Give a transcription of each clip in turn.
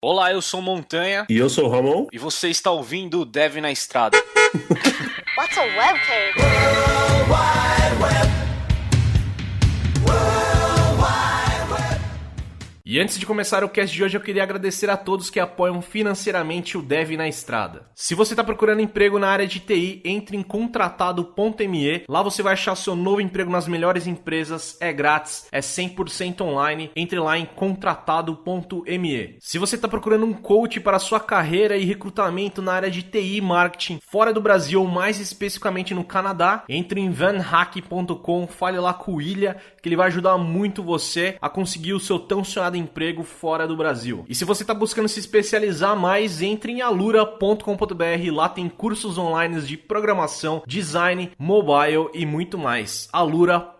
Olá, eu sou Montanha E eu sou o Ramon. e você está ouvindo o Dev na Estrada. What's a web cake? E antes de começar o cast de hoje, eu queria agradecer a todos que apoiam financeiramente o Dev na Estrada. Se você está procurando emprego na área de TI, entre em contratado.me. Lá você vai achar o seu novo emprego nas melhores empresas, é grátis, é 100% online. Entre lá em contratado.me. Se você está procurando um coach para a sua carreira e recrutamento na área de TI e marketing fora do Brasil, ou mais especificamente no Canadá, entre em vanhack.com, fale lá com o William, que ele vai ajudar muito você a conseguir o seu tão sonhado emprego fora do Brasil. E se você está buscando se especializar mais, entre em alura.com.br, lá tem cursos online de programação, design, mobile e muito mais. Alura.com.br.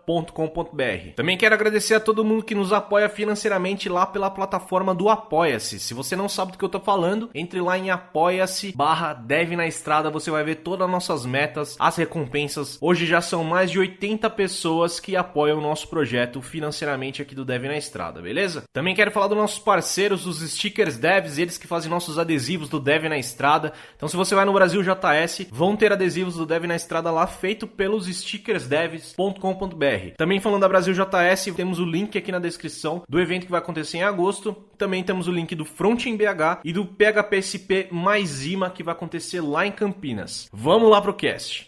Também quero agradecer a todo mundo que nos apoia financeiramente lá pela plataforma do Apoia-se. Se você não sabe do que eu tô falando, entre lá em apoia-se/Dev na Estrada, você vai ver todas as nossas metas, as recompensas. Hoje já são mais de 80 pessoas que apoiam o nosso projeto financeiramente aqui do Dev na Estrada, beleza? Também quero falar dos nossos parceiros, os Stickers Devs, eles que fazem nossos adesivos do Dev na Estrada. Então se você vai no Brasil JS, vão ter adesivos do Dev na Estrada lá, feito pelos stickersdevs.com.br. Também falando da Brasil JS, temos o link aqui na descrição do evento que vai acontecer em agosto. Também temos o link do Front em BH e do PHPSP mais IMA que vai acontecer lá em Campinas. Vamos lá pro cast.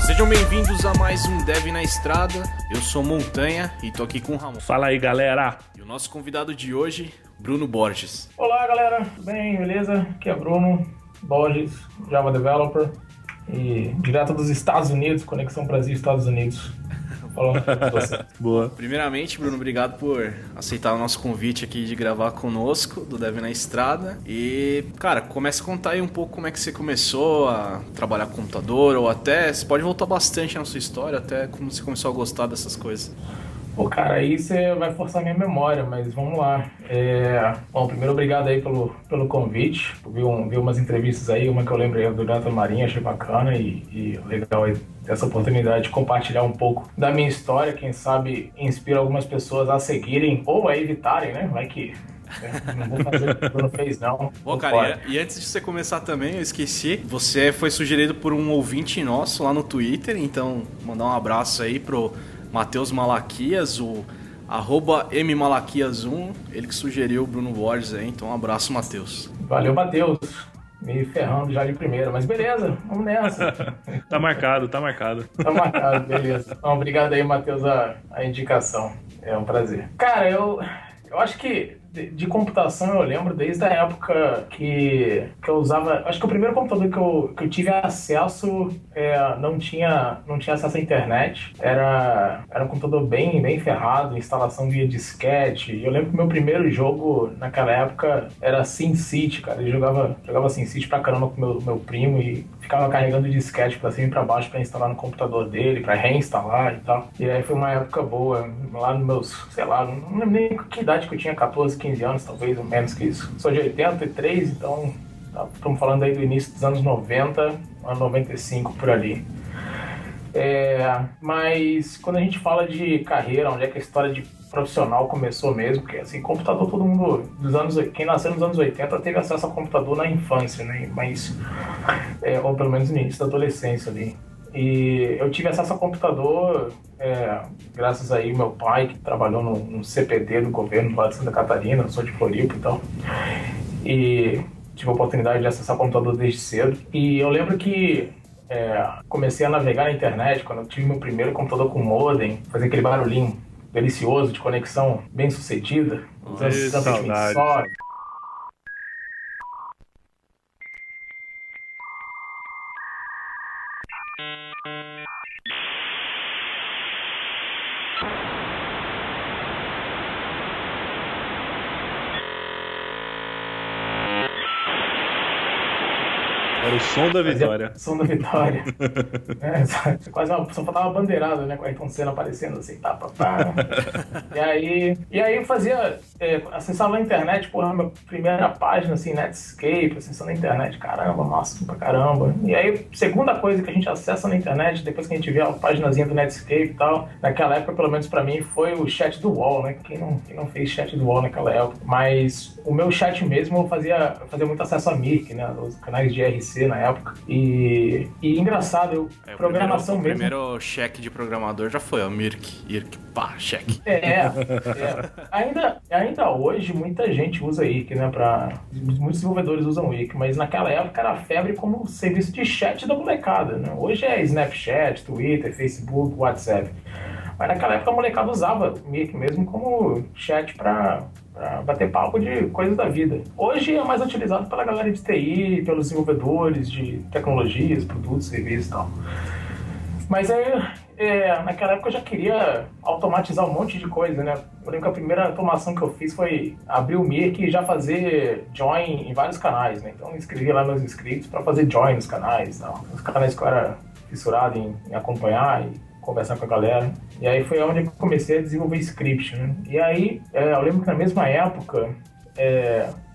Sejam bem-vindos a mais um Dev na Estrada. Eu sou Montanha e tô aqui com o Ramon. Fala aí, galera. E o nosso convidado de hoje, Bruno Borges. Olá, galera, tudo bem? Beleza? Aqui é Bruno Borges, Java Developer e direto dos Estados Unidos, Conexão Brasil-Estados Unidos. Falando com você. Boa. Primeiramente, Bruno, obrigado por aceitar o nosso convite aqui de gravar conosco do Dev na Estrada. E, cara, começa a contar aí um pouco como é que você começou a trabalhar com computador, ou até, você pode voltar bastante na sua história, até como você começou a gostar dessas coisas. Pô, cara, aí você vai forçar minha memória, mas vamos lá. Bom, primeiro, obrigado aí pelo convite. Eu vi umas entrevistas aí, uma que eu lembrei do Data Marinha, achei bacana e legal aí essa oportunidade de compartilhar um pouco da minha história. Quem sabe inspira algumas pessoas a seguirem ou a evitarem, né? Vai que... Não vou fazer o que o Bruno fez, não. Bom, cara, e antes de você começar também, eu esqueci, você foi sugerido por um ouvinte nosso lá no Twitter, então mandar um abraço aí pro Matheus Malaquias, o @mmalaquias1, ele que sugeriu o Bruno Borges aí, então um abraço, Matheus. Valeu, Matheus. Me ferrando já de primeira, mas beleza, vamos nessa. Tá marcado, tá marcado. Tá marcado, beleza. Então, obrigado aí, Matheus, a indicação. É um prazer. Cara, eu acho que de computação eu lembro desde a época que eu usava. Acho que o primeiro computador que eu tive acesso não tinha acesso à internet. Era um computador bem ferrado, instalação via disquete. E eu lembro que o meu primeiro jogo naquela época era SimCity, cara. Eu jogava SimCity pra caramba com meu primo e ficava carregando disquete pra cima e pra baixo pra instalar no computador dele, pra reinstalar e tal. E aí foi uma época boa, lá nos meus, sei lá, não lembro nem que idade que eu tinha, 14, 15 anos, talvez, ou menos que isso. Sou de 83, então estamos falando aí do início dos anos 90, a 95 por ali. Mas quando a gente fala de carreira, onde é que a história de profissional começou mesmo, porque assim, computador todo mundo quem nasceu nos anos 80 teve acesso a computador na infância, né? Mas ou pelo menos no início da adolescência ali. E eu tive acesso a computador graças aí ao meu pai, que trabalhou no CPD do governo lá de Santa Catarina, eu sou de Floripa e tal. E tive a oportunidade de acessar computador desde cedo. E eu lembro que comecei a navegar na internet quando eu tive meu primeiro computador com modem, fazer aquele barulhinho delicioso de conexão bem sucedida. Saudade. Era o som da vitória. Som da vitória. Só faltava uma bandeirada, né? Com a Ayrton Senna aparecendo assim, tá, pá, pá. E aí eu fazia, acessava a internet, porra, minha primeira página, assim, Netscape, acessando a internet, caramba, massa pra caramba. E aí, segunda coisa que a gente acessa na internet, depois que a gente vê a paginazinha do Netscape e tal, naquela época, pelo menos pra mim, foi o chat do UOL, né? Quem não fez chat do UOL naquela época? Mas o meu chat mesmo, eu fazia muito acesso a Mirk, né? Os canais de IRC na época. E engraçado, programação o mesmo. O primeiro cheque de programador já foi, ó, IRC, pá, cheque. Ainda hoje, muita gente usa IRC, né? Muitos desenvolvedores usam IRC, mas naquela época era febre como serviço de chat da molecada, né? Hoje é Snapchat, Twitter, Facebook, WhatsApp. Mas naquela época a molecada usava o Mirk mesmo como chat pra bater papo de coisas da vida. Hoje é mais utilizado pela galera de TI, pelos desenvolvedores de tecnologias, produtos, serviços e tal. Mas aí, naquela época eu já queria automatizar um monte de coisa, né? Eu lembro que a primeira automação que eu fiz foi abrir o Mirk e já fazer join em vários canais, né? Então eu escrevi lá meus scripts para fazer join nos canais, tal. Os canais que eu era fissurado em acompanhar e conversar com a galera. E aí foi onde eu comecei a desenvolver script, né? E aí, eu lembro que na mesma época,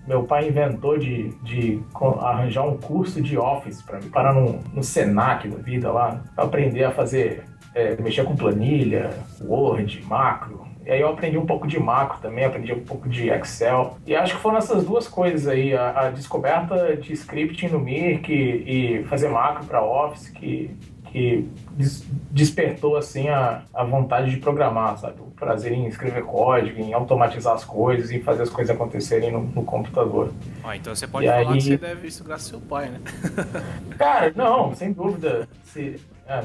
meu pai inventou de arranjar um curso de Office para mim, parar no Senac da vida lá, para aprender a fazer, mexer com planilha, Word, macro. E aí eu aprendi um pouco de macro também, aprendi um pouco de Excel. E acho que foram essas duas coisas aí, a descoberta de scripting no Mirk e fazer macro para Office que despertou assim a vontade de programar, sabe? O prazer em escrever código, em automatizar as coisas e fazer as coisas acontecerem no computador. Então você pode falar que você deve isso graças ao seu pai, né? Cara, não, sem dúvida.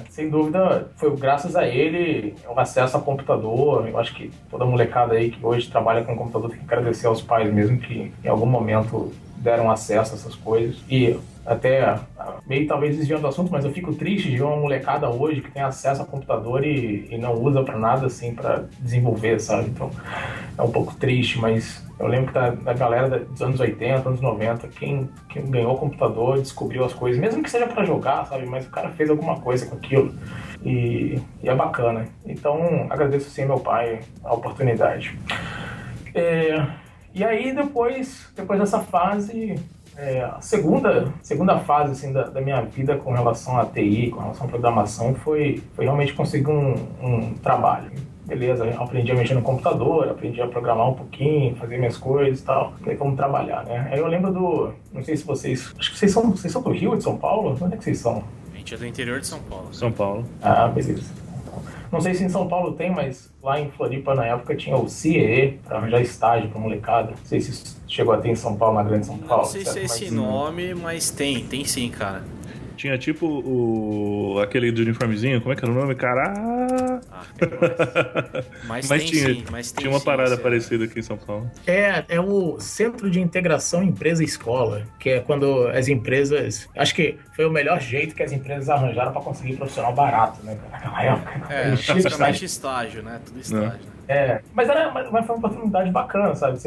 Sem dúvida, foi graças a ele o acesso a computador. Eu acho que toda molecada aí que hoje trabalha com computador tem que agradecer aos pais mesmo que em algum momento deram acesso a essas coisas. E até meio talvez desviando do assunto, mas eu fico triste de ver uma molecada hoje que tem acesso a computador e não usa pra nada assim pra desenvolver, sabe? Então é um pouco triste, mas eu lembro que da galera dos anos 80, anos 90, quem ganhou computador descobriu as coisas, mesmo que seja pra jogar, sabe? Mas o cara fez alguma coisa com aquilo e é bacana. Então agradeço sim meu pai a oportunidade. E aí depois dessa fase, a segunda fase assim, da minha vida com relação a TI, com relação à programação, foi realmente conseguir um trabalho. Beleza, eu aprendi a mexer no computador, aprendi a programar um pouquinho, fazer minhas coisas e tal. Falei, vamos trabalhar, né? Aí eu lembro não sei se vocês, acho que vocês são do Rio, de São Paulo? Onde é que vocês são? A gente é do interior de São Paulo. São Paulo. Ah, beleza. Não sei se em São Paulo tem, mas lá em Floripa, na época, tinha o CIE para arranjar estágio pra molecada. Não sei se isso chegou a ter em São Paulo, na Grande São Paulo. Não sei se é esse nome, mas tem sim, cara. Tinha tipo aquele do uniformezinho, como é que era o nome? Cara. Mas tinha uma parada parecida aqui em São Paulo. É o Centro de Integração Empresa-Escola, que é quando as empresas... Acho que foi o melhor jeito que as empresas arranjaram para conseguir profissional barato, né? Naquela época. Basicamente estágio, né? Tudo estágio. Mas foi uma oportunidade bacana, sabe?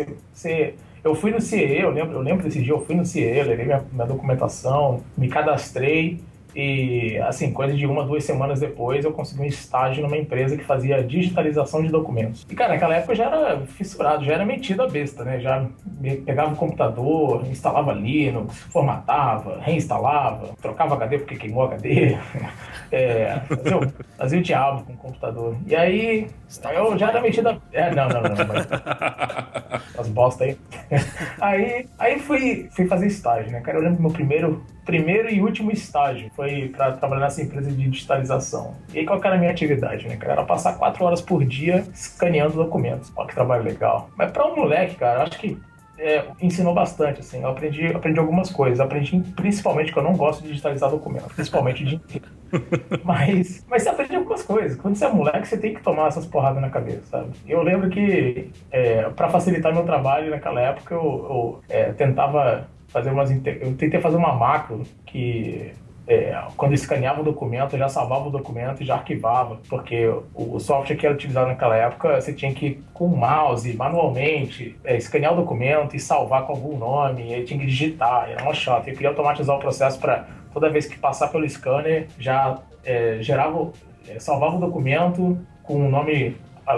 Eu fui no CIE, eu lembro desse dia, eu fui no CIE, levei minha documentação, me cadastrei e, assim, coisa de 1-2 semanas depois, eu consegui um estágio numa empresa que fazia digitalização de documentos. E, cara, naquela época eu já era fissurado, já era metido a besta, né? Já pegava o computador, instalava Linux, formatava, reinstalava, trocava HD porque queimou HD, fazia o diabo com o computador. E aí, eu já era metido a... Não. As bosta aí. Aí fui fazer estágio, né, cara? Eu lembro do meu primeiro e último estágio foi pra trabalhar nessa empresa de digitalização. E aí qual que era a minha atividade, né, cara? Era passar 4 horas por dia escaneando documentos. Olha que trabalho legal. Mas pra um moleque, cara, eu acho que ensinou bastante, assim. Eu aprendi algumas coisas. Aprendi principalmente que eu não gosto de digitalizar documentos, principalmente de inteiro. Mas você aprende algumas coisas. Quando você é moleque, você tem que tomar essas porradas na cabeça, sabe? Eu lembro que, pra facilitar meu trabalho naquela época, eu tentava fazer eu tentei fazer uma macro que quando escaneava o documento, eu já salvava o documento e já arquivava, porque o software que era utilizado naquela época, você tinha que ir com o mouse, manualmente, escanear o documento e salvar com algum nome, e aí tinha que digitar, era uma chata. Eu queria automatizar o processo para toda vez que passar pelo scanner, já salvava o documento com um nome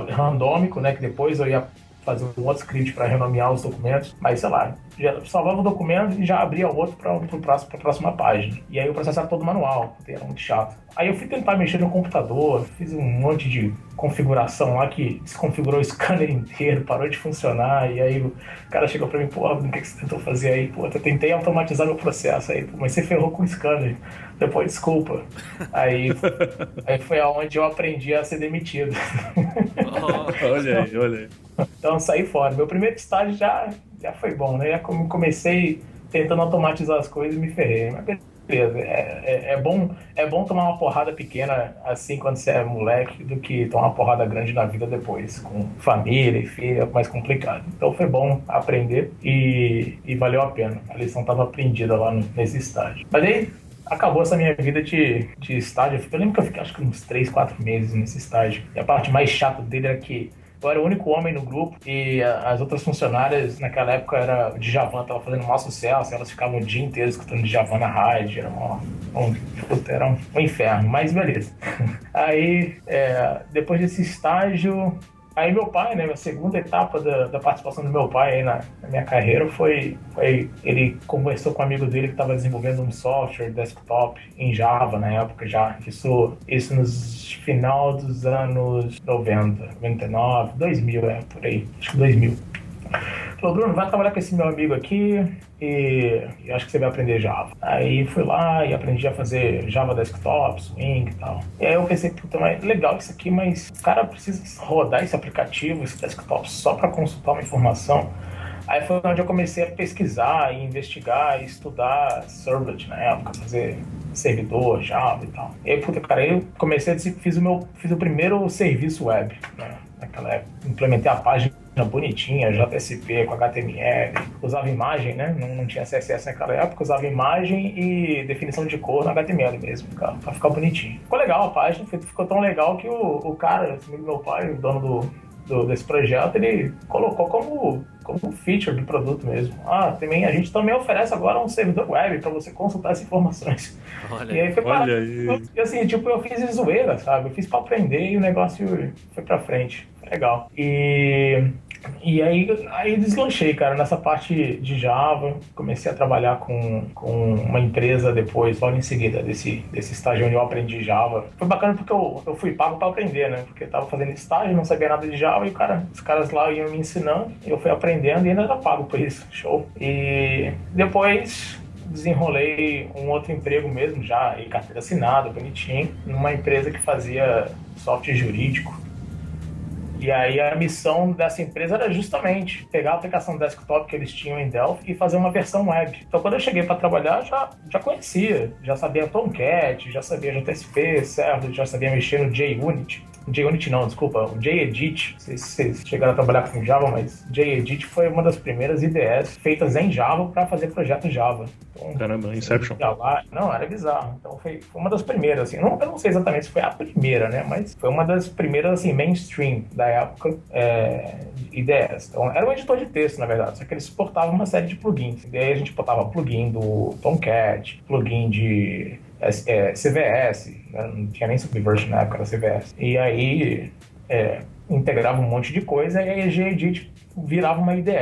randômico, né, que depois eu ia fazer um outro script para renomear os documentos, mas sei lá, já salvava o documento e já abria outro para a próxima página. E aí o processo era todo manual, era muito chato. Aí eu fui tentar mexer no computador, fiz um monte de configuração lá que desconfigurou o scanner inteiro, parou de funcionar, e aí o cara chegou para mim, pô, o que você tentou fazer aí? Pô, eu tentei automatizar meu processo aí, mas você ferrou com o scanner. Depois, desculpa. Aí foi aonde eu aprendi a ser demitido. Olha aí. Então saí fora. Meu primeiro estágio já foi bom, né? Já comecei tentando automatizar as coisas e me ferrei. Mas beleza, é bom tomar uma porrada pequena assim quando você é moleque do que tomar uma porrada grande na vida depois, com família e filho, é mais complicado. Então foi bom aprender e valeu a pena. A lição estava aprendida lá nesse estágio. Mas aí acabou essa minha vida de estágio. Eu lembro que eu fiquei acho que uns 3, 4 meses nesse estágio. E a parte mais chata dele era que eu era o único homem no grupo e as outras funcionárias naquela época era o Djavan, tava fazendo maior sucesso, elas ficavam o dia inteiro escutando Djavan na rádio, era um inferno, mas beleza. Aí, depois desse estágio, aí meu pai, né, a segunda etapa da participação do meu pai aí na minha carreira foi ele conversou com um amigo dele que estava desenvolvendo um software desktop em Java na época já, isso nos final dos anos 90, 99, 2000, por aí, acho que 2000. Falou, Bruno, vai trabalhar com esse meu amigo aqui e acho que você vai aprender Java. Aí fui lá e aprendi a fazer Java Desktop, Swing e tal. E aí eu pensei, puta, mas legal isso aqui, mas o cara precisa rodar esse aplicativo, esse desktop, só para consultar uma informação. Aí foi onde eu comecei a pesquisar e investigar e estudar servlet na época, fazer servidor, Java e tal. E aí, puta, cara, eu comecei, fiz o primeiro serviço web, né, naquela época. Implementei a página bonitinha, JSP com HTML, usava imagem, né? Não tinha CSS naquela época, usava imagem e definição de cor no HTML mesmo, pra ficar bonitinho. Ficou legal a página, ficou tão legal que o cara, meu pai, o dono desse projeto, ele colocou como feature do produto mesmo. A gente também oferece agora um servidor web para você consultar as informações. Olha, e aí foi e assim, tipo, eu fiz zoeira, sabe? Eu fiz para aprender e o negócio foi para frente. Foi legal. E aí deslanchei, cara, nessa parte de Java. Comecei a trabalhar com uma empresa depois, logo em seguida desse estágio onde eu aprendi Java. Foi bacana porque eu fui pago para aprender, né? Porque eu tava fazendo estágio, não sabia nada de Java e os caras lá iam me ensinando. Eu fui aprendendo e ainda era pago por isso. Show. E depois desenrolei um outro emprego mesmo, já em carteira assinada, bonitinho, numa empresa que fazia software jurídico. E aí a missão dessa empresa era justamente pegar a aplicação desktop que eles tinham em Delphi e fazer uma versão web. Então quando eu cheguei para trabalhar, já conhecia, já sabia Tomcat, já sabia JSP, Servlet, já sabia mexer no JUnit. JUnit não, desculpa, o JEdit. Não sei se vocês chegaram a trabalhar com Java, mas JEdit foi uma das primeiras IDEs feitas em Java para fazer projeto Java. Então, caramba, Inception. Não, era bizarro. Então foi uma das primeiras, assim. Eu não sei exatamente se foi a primeira, né? Mas foi uma das primeiras, assim, mainstream da época, IDEs. Então era um editor de texto, na verdade, só que ele suportava uma série de plugins. E aí a gente botava plugin do Tomcat, plugin de CVS, né? Não tinha nem Subversion na época, era CVS. E aí integrava um monte de coisa e aí a Gedit virava uma IDE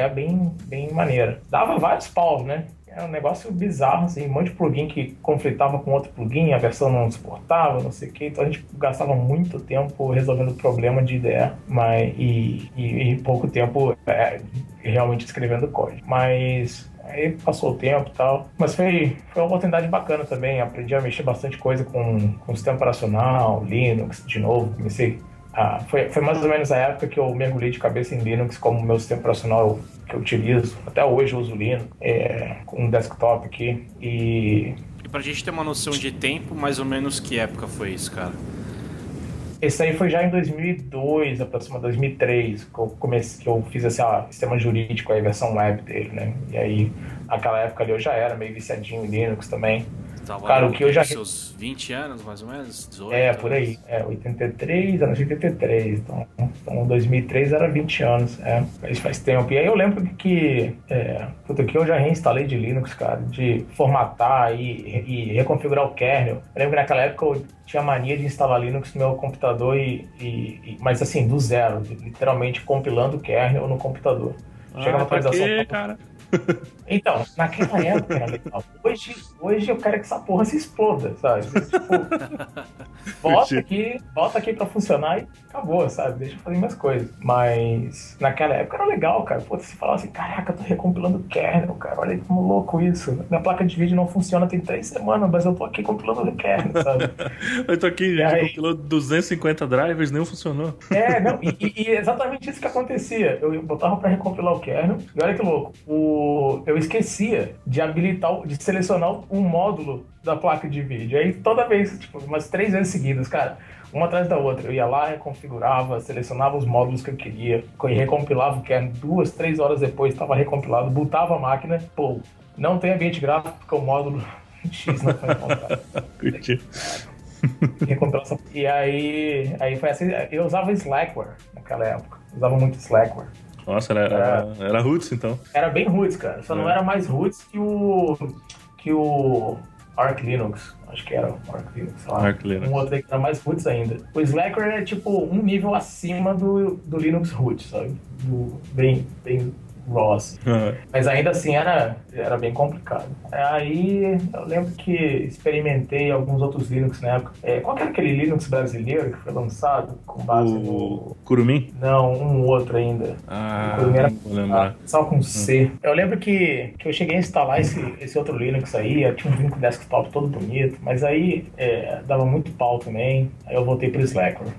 bem maneira. Dava vários paus, né? Era um negócio bizarro, assim, um monte de plugin que conflitava com outro plugin, a versão não suportava, não sei o que. Então a gente gastava muito tempo resolvendo o problema de IDE, e pouco tempo realmente escrevendo código. Mas aí passou o tempo e tal. Mas foi uma oportunidade bacana também. Aprendi a mexer bastante coisa com sistema operacional, Linux, de novo. Comecei. Foi mais ou menos a época que eu mergulhei de cabeça em Linux como meu sistema operacional que eu utilizo. Até hoje eu uso Linux, com um desktop aqui. E pra gente ter uma noção de tempo, mais ou menos que época foi isso, cara? Esse aí foi já em 2002, aproximadamente 2003, que eu fiz esse sistema jurídico, a versão web dele, né? E aí, naquela época ali eu já era meio viciadinho em Linux também. Tava Cara, o que eu já... seus 20 anos, mais ou menos? 18? Por aí. 83, anos de 83. Então 2003 era 20 anos. Isso faz tempo. E aí eu lembro que eu já reinstalei de Linux, cara, de formatar e reconfigurar o kernel. Eu lembro que naquela época eu tinha mania de instalar Linux no meu computador, mas assim, do zero, literalmente compilando o kernel no computador. Chega uma atualização. Cara? Então, naquela época era legal. Hoje eu quero que essa porra se exploda, sabe? Tipo, bota aqui pra funcionar e acabou, sabe? Deixa eu fazer minhas coisas. Mas naquela época era legal, cara. Pô, você falava assim, caraca, eu tô recompilando o kernel, cara. Olha como louco isso. Minha placa de vídeo não funciona tem 3 semanas, mas eu tô aqui compilando o kernel, sabe? Eu tô aqui, compilou 250 drivers, nenhum funcionou. Não, e exatamente isso que acontecia. Eu botava pra recompilar o kernel, e olha que louco, eu esquecia de de selecionar um módulo da placa de vídeo. Aí toda vez, tipo, umas 3 vezes seguidas, cara, uma atrás da outra, eu ia lá, reconfigurava, selecionava os módulos que eu queria, recompilava o kernel, 2, 3 horas depois estava recompilado, botava a máquina, pô, não tem ambiente gráfico porque o módulo X não foi encontrado. Recompilação. E aí foi assim, eu usava Slackware naquela época, usava muito Slackware. Nossa, era roots, então. Era bem roots, cara. Só não era mais roots que o Arch Linux. Acho que era o Arch Linux, sei lá. Arch Linux. Um outro aí que era mais roots ainda. O Slackware é tipo um nível acima do Linux root, sabe? Bem raw, assim. Mas ainda assim era bem complicado. Aí eu lembro que experimentei alguns outros Linux na época. Qual que era aquele Linux brasileiro que foi lançado com base no... Kurumin? Não, um outro ainda. O Kurumin era... não vou lembrar. Só com C. Eu lembro que eu cheguei a instalar esse outro Linux aí, tinha um Linux desktop todo bonito, mas aí dava muito pau também. Aí eu voltei pro Slackware.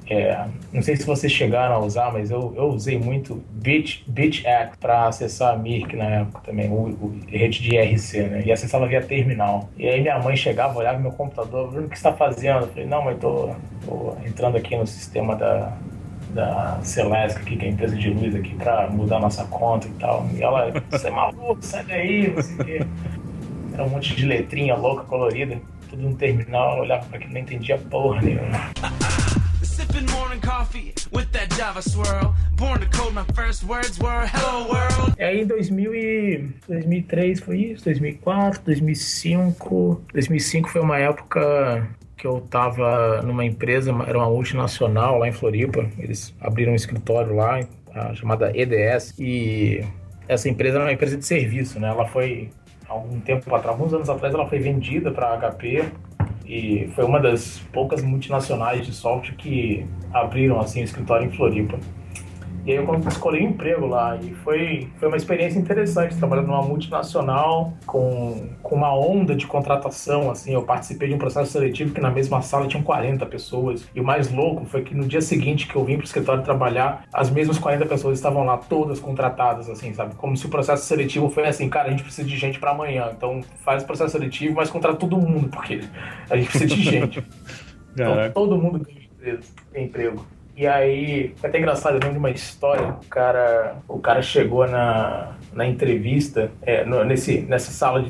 Não sei se vocês chegaram a usar, mas eu usei muito BitX para acessar a Mirk na época também, o rede de IRC, né? E acessava via terminal. E aí minha mãe chegava, olhava no meu computador, Bruno, o que você está fazendo? Eu falei, não, mas tô entrando aqui no sistema da Celeste, aqui, que é a empresa de luz aqui, pra mudar nossa conta e tal. E ela, você é maluco, sai daí, não sei o quê. Era um monte de letrinha louca, colorida, tudo no terminal, eu olhava pra aquilo, não entendia porra nenhuma. Sipping morning coffee with that Java swirl. Born to code, my first words were hello world. E aí em 2003 foi isso, 2004, 2005. 2005 foi uma época que eu tava numa empresa, era uma multinacional lá em Floripa. Eles abriram um escritório lá, chamada EDS, e essa empresa era uma empresa de serviço, né? Ela foi, alguns anos atrás, ela foi vendida para a HP e foi uma das poucas multinacionais de software que abriram assim o escritório em Floripa. E aí eu escolhi um emprego lá e foi uma experiência interessante, trabalhando numa multinacional com uma onda de contratação, assim. Eu participei de um processo seletivo que na mesma sala tinham 40 pessoas. E o mais louco foi que no dia seguinte que eu vim pro escritório trabalhar, as mesmas 40 pessoas estavam lá, todas contratadas, assim, sabe? Como se o processo seletivo foi assim, cara, a gente precisa de gente para amanhã, então faz o processo seletivo, mas contrata todo mundo, porque a gente precisa de gente. Então todo mundo ganha emprego. E aí, foi até engraçado, eu lembro de uma história, o cara chegou na entrevista, nessa sala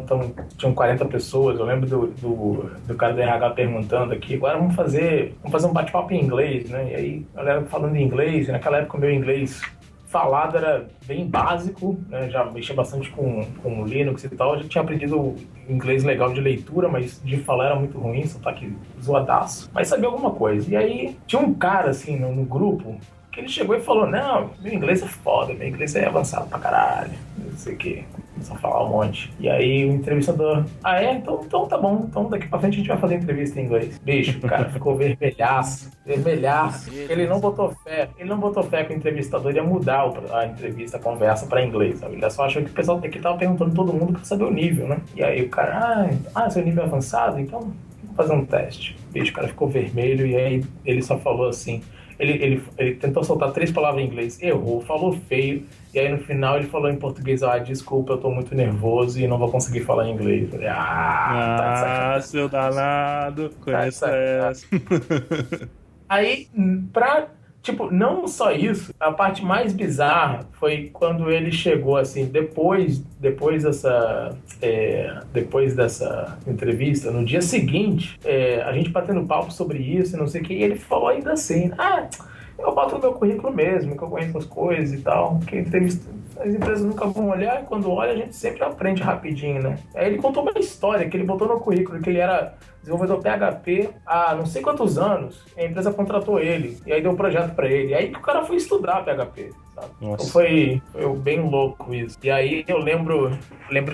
então, tinham 40 pessoas, eu lembro do cara do RH perguntando aqui, agora vamos fazer um bate-papo em inglês, né? E aí, a galera falando em inglês, e naquela época o meu inglês falado era bem básico, né? Já mexia bastante com Linux e tal, eu já tinha aprendido inglês legal de leitura, mas de falar era muito ruim, sotaque zoadaço, mas sabia alguma coisa. E aí tinha um cara assim no grupo que ele chegou e falou, não, meu inglês é foda, meu inglês é avançado pra caralho, não sei o que, começou a falar um monte. E aí o entrevistador, então tá bom, então daqui pra frente a gente vai fazer entrevista em inglês. Bicho, o cara ficou vermelhaço, ele não botou fé que o entrevistador ia mudar a entrevista, a conversa pra inglês, sabe? Ele só achou que o pessoal daqui tava perguntando todo mundo pra saber o nível, né? E aí o cara, seu nível é avançado, então vamos fazer um teste. Bicho, o cara ficou vermelho e aí ele só falou assim, ele tentou soltar 3 palavras em inglês, errou, falou feio, e aí no final ele falou em português, desculpa, eu tô muito nervoso e não vou conseguir falar em inglês. Eu falei, tá de seu danado, conhece essa. Aí, tipo, não só isso, a parte mais bizarra foi quando ele chegou, assim, depois dessa entrevista, no dia seguinte, a gente batendo papo sobre isso e não sei o que, e ele falou ainda assim, eu boto no meu currículo mesmo, que eu conheço as coisas e tal, porque as empresas nunca vão olhar, e quando olha a gente sempre aprende rapidinho, né? Aí ele contou uma história que ele botou no currículo, que ele era desenvolvedor PHP há não sei quantos anos, e a empresa contratou ele, e aí deu um projeto pra ele, e aí que o cara foi estudar PHP, sabe? Então foi bem louco isso. E aí eu lembro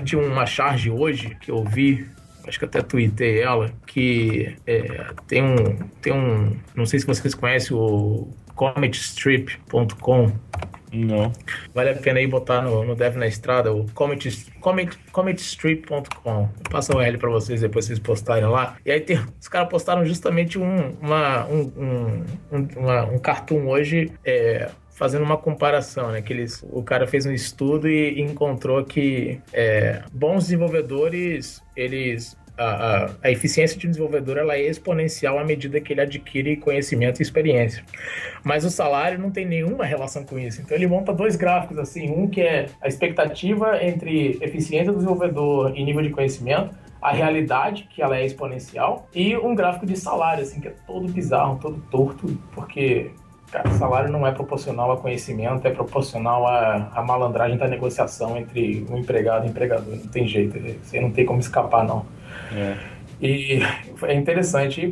de uma charge hoje que eu vi, acho que até tuitei ela, que tem um, não sei se vocês conhecem o cometstrip.com. Não. Vale a pena aí botar no Dev na Estrada, o cometstrip.com. Passa o URL pra vocês, depois vocês postarem lá. E aí os caras postaram justamente um cartoon hoje, fazendo uma comparação, né? O cara fez um estudo e encontrou que bons desenvolvedores, a eficiência de um desenvolvedor ela é exponencial à medida que ele adquire conhecimento e experiência. Mas o salário não tem nenhuma relação com isso. Então ele monta dois gráficos, assim, um que é a expectativa entre eficiência do desenvolvedor e nível de conhecimento, a realidade, que ela é exponencial, e um gráfico de salário, assim, que é todo bizarro, todo torto, porque... Cara, o salário não é proporcional a conhecimento, é proporcional à malandragem da negociação entre o empregado e o empregador. Não tem jeito, você não tem como escapar, não. E é interessante. E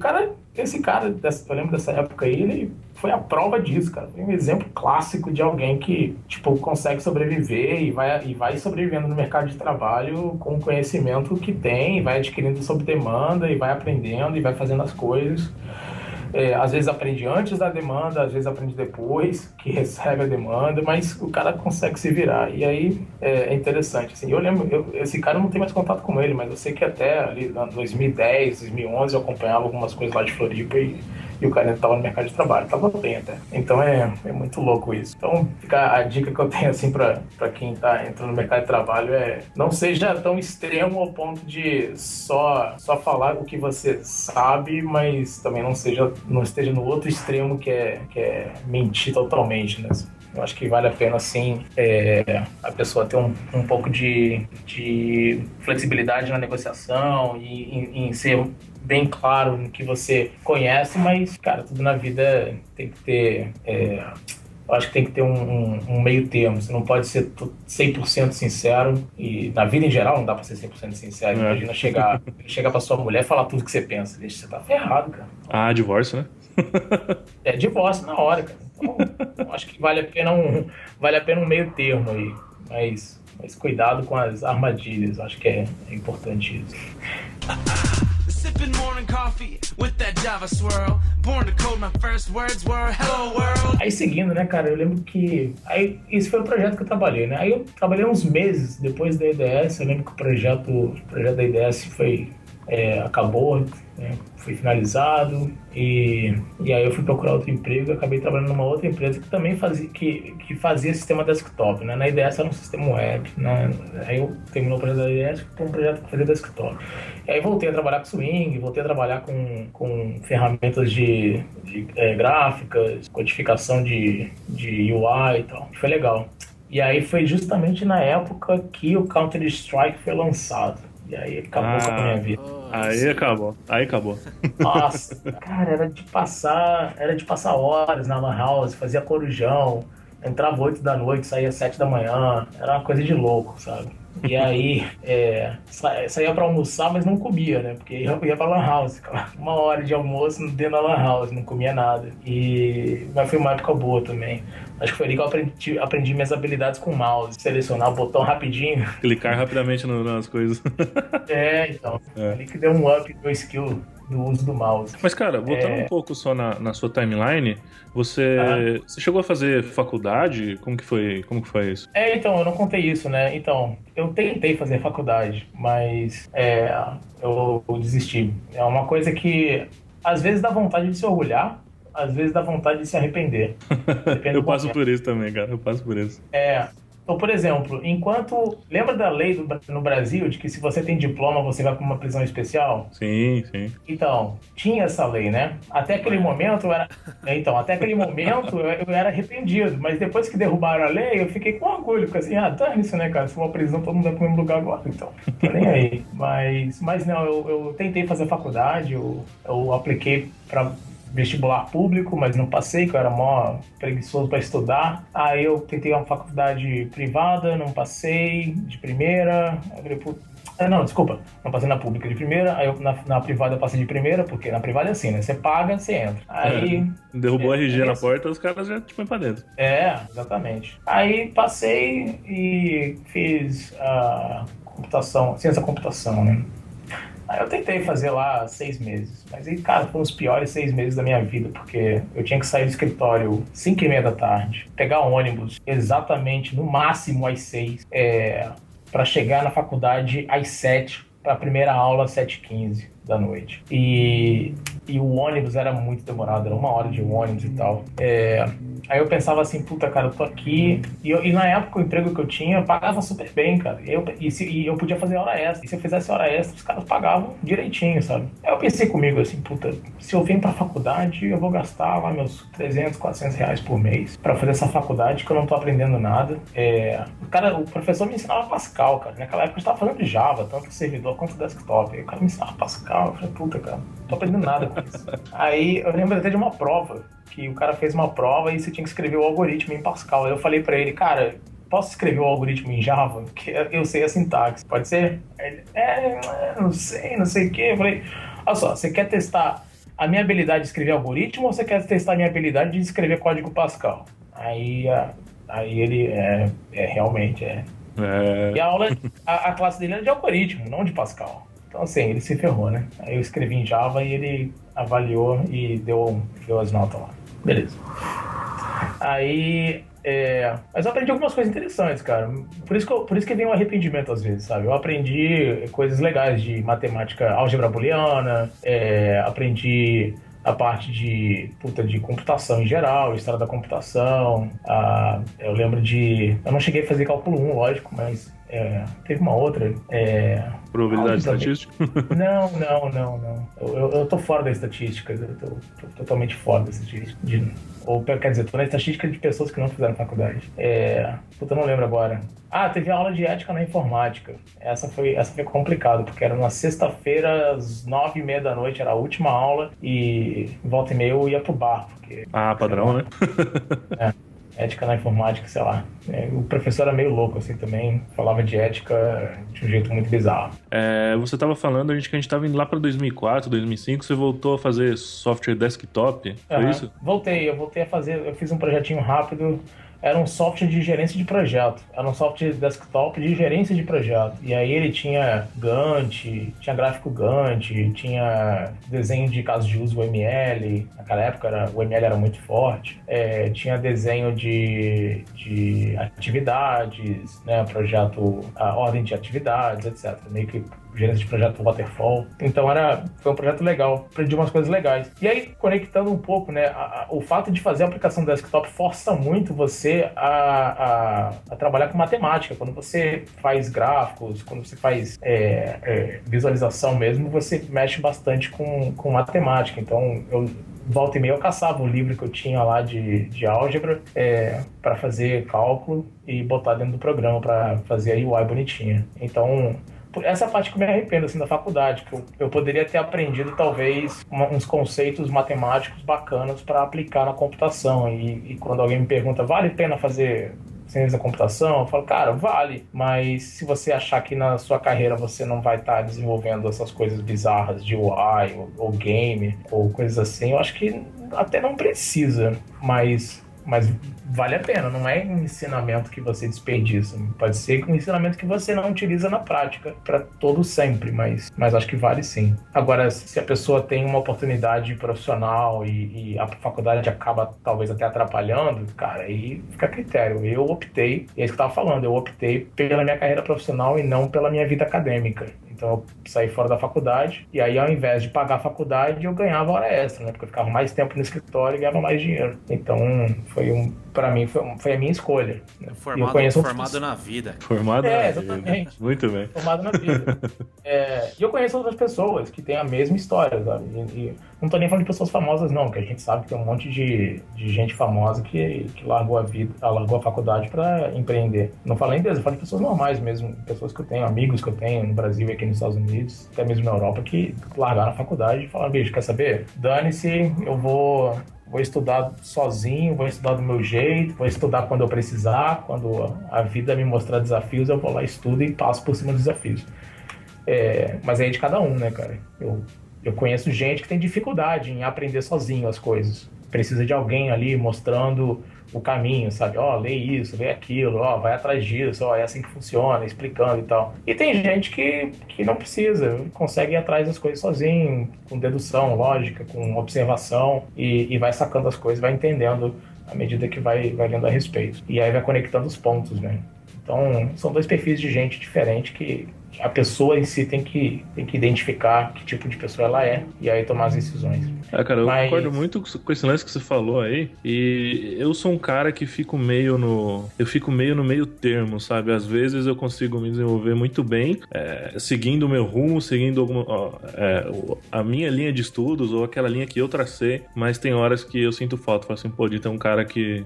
esse cara, eu lembro dessa época aí, ele foi a prova disso, cara. Foi um exemplo clássico de alguém que, tipo, consegue sobreviver e vai sobrevivendo no mercado de trabalho com o conhecimento que tem, vai adquirindo sob demanda e vai aprendendo e vai fazendo as coisas. Às vezes aprende antes da demanda, às vezes aprende depois que recebe a demanda, mas o cara consegue se virar. E aí é interessante. Assim, eu lembro, esse cara eu não tenho mais contato com ele, mas eu sei que até ali em 2010, 2011 eu acompanhava algumas coisas lá de Floripa e o cara ainda estava no mercado de trabalho, estava bem até. Então é muito louco isso. Então a dica que eu tenho assim para quem está entrando no mercado de trabalho não seja tão extremo ao ponto de só falar o que você sabe, mas também não esteja no outro extremo que é mentir totalmente, né? Eu acho que vale a pena, sim, a pessoa ter um pouco de flexibilidade na negociação e em ser bem claro no que você conhece, mas, cara, tudo na vida tem que ter... eu acho que tem que ter um meio termo. Você não pode ser 100% sincero, e na vida em geral não dá pra ser 100% sincero. Imagina chegar pra sua mulher e falar tudo que você pensa. Você tá ferrado, cara. Divórcio, né? Divórcio na hora, cara. Então, eu acho que vale a pena um meio termo aí. Mas cuidado com as armadilhas. Eu acho que é importante isso. Sipping morning coffee with that Java swirl. Born to code, my first words were hello world. Aí seguindo, né, cara, eu lembro que... esse foi o projeto que eu trabalhei, né? Aí eu trabalhei uns meses depois da IDS. Eu lembro que o projeto da IDS acabou, né, foi finalizado. E aí eu fui procurar outro emprego e acabei trabalhando numa outra empresa que também fazia sistema desktop, né? Na IDS era um sistema web, né? Aí eu terminou o projeto da IDS, foi um projeto que fazia desktop. E aí voltei a trabalhar com Swing, voltei a trabalhar com ferramentas de gráficas, codificação de UI e tal. Foi legal. E aí foi justamente na época que o Counter-Strike foi lançado. E aí acabou com a minha vida. Aí acabou. Nossa, cara, era de passar horas na Lan House, fazia corujão, entrava 8 da noite, saía 7 da manhã, era uma coisa de louco, sabe? E aí, saía pra almoçar, mas não comia, né? Porque eu ia pra Lan House, cara. 1 hora de almoço dentro da Lan House, não comia nada. Mas foi uma época boa também. Acho que foi ali que eu aprendi minhas habilidades com o mouse. Selecionar o botão rapidinho. Clicar rapidamente nas coisas. Então. Ali que deu um up no skill do uso do mouse. Mas, cara, voltando um pouco só na sua timeline, você chegou a fazer faculdade? Como que foi isso? Então, eu não contei isso, né? Então, eu tentei fazer faculdade, mas eu desisti. É uma coisa que às vezes dá vontade de se orgulhar, às vezes dá vontade de se arrepender. Eu passo por isso também, cara. Eu passo por isso. Então, por exemplo, enquanto... Lembra da lei no Brasil de que se você tem diploma, você vai para uma prisão especial? Sim, sim. Então, tinha essa lei, né? Até aquele momento eu era... Então, até aquele momento eu era arrependido. Mas depois que derrubaram a lei, eu fiquei com orgulho. Porque assim, dane-se, né, cara? Se for uma prisão, todo mundo vai pro mesmo lugar agora. Então, tô nem aí. Mas não, eu tentei fazer faculdade. Eu apliquei para vestibular público, mas não passei, que eu era mó preguiçoso para estudar. Aí eu tentei uma faculdade privada, não passei de primeira. Eu falei, não, desculpa, não passei na pública de primeira, aí na privada eu passei de primeira, porque na privada é assim, né? Você paga, você entra. Aí... Derrubou o RG na porta, os caras já te põem pra dentro. Exatamente. Aí passei e fiz computação, ciência da computação, né? Aí eu tentei fazer lá 6 meses. Mas aí, cara, foram os piores 6 meses da minha vida, porque eu tinha que sair do escritório 5h30 da tarde, pegar ônibus exatamente, no máximo, às 6, para chegar na faculdade às 7, para a primeira aula às 7h15 da noite. E o ônibus era muito demorado, era 1 hora de ônibus e tal. Aí eu pensava assim, puta, cara, eu tô aqui. E na época o emprego que eu tinha pagava super bem, cara. E eu podia fazer hora extra. E se eu fizesse hora extra, os caras pagavam direitinho, sabe? Aí eu pensei comigo assim, puta, se eu vim pra faculdade, eu vou gastar lá meus 300, 400 reais por mês pra fazer essa faculdade que eu não tô aprendendo nada. O professor me ensinava Pascal, cara. Naquela época eu estava fazendo Java, tanto servidor quanto desktop. Aí o cara me ensinava Pascal. Eu falei, puta, cara, não tô aprendendo nada com isso. Aí eu lembro até de uma prova, que o cara fez uma prova e você tinha que escrever o algoritmo em Pascal. Aí eu falei pra ele, cara, posso escrever o algoritmo em Java? Porque eu sei a sintaxe, pode ser? Aí ele, não sei o quê. Eu falei, olha só, você quer testar a minha habilidade de escrever algoritmo ou você quer testar a minha habilidade de escrever código Pascal? Aí ele, realmente. E a classe dele era de algoritmo, não de Pascal. Então, assim, ele se ferrou, né? Aí eu escrevi em Java e ele avaliou e deu as notas lá. Beleza. Aí... Mas eu aprendi algumas coisas interessantes, cara. Por isso que vem um arrependimento às vezes, sabe? Eu aprendi coisas legais de matemática, álgebra booleana, aprendi a parte de computação em geral, história da computação. Eu lembro eu não cheguei a fazer cálculo 1, lógico, mas teve uma outra. Probabilidade estatística? Não. Eu tô fora da estatística. Eu tô totalmente fora da estatística. Quer dizer, tô na estatística de pessoas que não fizeram faculdade. Eu não lembro agora. Teve aula de ética na informática. Essa foi complicado, porque era numa sexta-feira, às 9h30 da noite, era a última aula, e volta e meia eu ia pro bar. Porque, padrão, né? Ética na informática, sei lá. O professor era meio louco, assim, também. Falava de ética de um jeito muito bizarro. Você estava falando, que a gente estava indo lá para 2004, 2005, você voltou a fazer software desktop, foi isso? Eu voltei a fazer, eu fiz um projetinho rápido. Era um software de gerência de projeto. Era um software desktop de gerência de projeto. E aí ele tinha Gantt, tinha gráfico Gantt, tinha desenho de casos de uso UML. Naquela época o UML era muito forte. Tinha desenho de atividades, né? Projeto, a ordem de atividades, etc. Meio que gerência de projeto waterfall. Então foi um projeto legal, aprendi umas coisas legais. E aí, conectando um pouco, né, o fato de fazer a aplicação desktop força muito você a trabalhar com matemática. Quando você faz gráficos, quando você faz visualização mesmo, você mexe bastante com matemática. Então, volta e meia eu caçava o livro que eu tinha lá de álgebra para fazer cálculo e botar dentro do programa para fazer a UI bonitinha. Então, essa parte que eu me arrependo assim, da faculdade, que eu poderia ter aprendido talvez uns conceitos matemáticos bacanas para aplicar na computação. E quando alguém me pergunta, vale a pena fazer ciência da computação? Eu falo, cara, vale, mas se você achar que na sua carreira você não vai estar desenvolvendo essas coisas bizarras de UI ou game ou coisas assim, eu acho que até não precisa, mas vale a pena, não é um ensinamento que você desperdiça. Pode ser um ensinamento que você não utiliza na prática para todo sempre, mas acho que vale sim. Agora, se a pessoa tem uma oportunidade profissional e a faculdade acaba talvez até atrapalhando, cara, aí fica a critério. Eu optei, e é isso que eu estava falando, eu optei pela minha carreira profissional e não pela minha vida acadêmica. Então eu saí fora da faculdade, e aí ao invés de pagar a faculdade, eu ganhava hora extra, né? Porque eu ficava mais tempo no escritório e ganhava mais dinheiro. Então pra mim, foi a minha escolha. Né? E eu conheço Formado na vida. Formado na vida. Exatamente. Muito bem. Formado na vida. E eu conheço outras pessoas que têm a mesma história, sabe? E não tô nem falando de pessoas famosas, não, que a gente sabe que tem um monte de gente famosa que largou a vida, largou a faculdade pra empreender. Não falo nem deles, eu falo de pessoas normais mesmo, pessoas que eu tenho, amigos que eu tenho no Brasil e aqui nos Estados Unidos, até mesmo na Europa, que largaram a faculdade e falaram, bicho, quer saber? Dane-se, eu vou estudar sozinho, vou estudar do meu jeito, vou estudar quando eu precisar, quando a vida me mostrar desafios, eu vou lá, estudo e passo por cima dos desafios. Mas aí é de cada um, né, cara? Eu conheço gente que tem dificuldade em aprender sozinho as coisas. Precisa de alguém ali mostrando o caminho, sabe? Lê isso, lê aquilo, vai atrás disso, é assim que funciona, explicando e tal. E tem gente que não precisa, consegue ir atrás das coisas sozinho, com dedução, lógica, com observação, e vai sacando as coisas, vai entendendo à medida que vai lendo a respeito. E aí vai conectando os pontos, né? Então, são dois perfis de gente diferentes que a pessoa em si tem que identificar que tipo de pessoa ela é e aí tomar as decisões. Cara, eu concordo muito com esse lance que você falou aí, e eu sou um cara que fico meio no meio termo, sabe? Às vezes eu consigo me desenvolver muito bem, seguindo o meu rumo, seguindo a minha linha de estudos ou aquela linha que eu tracei, mas tem horas que eu sinto falta, falo assim, pô, de ter um cara que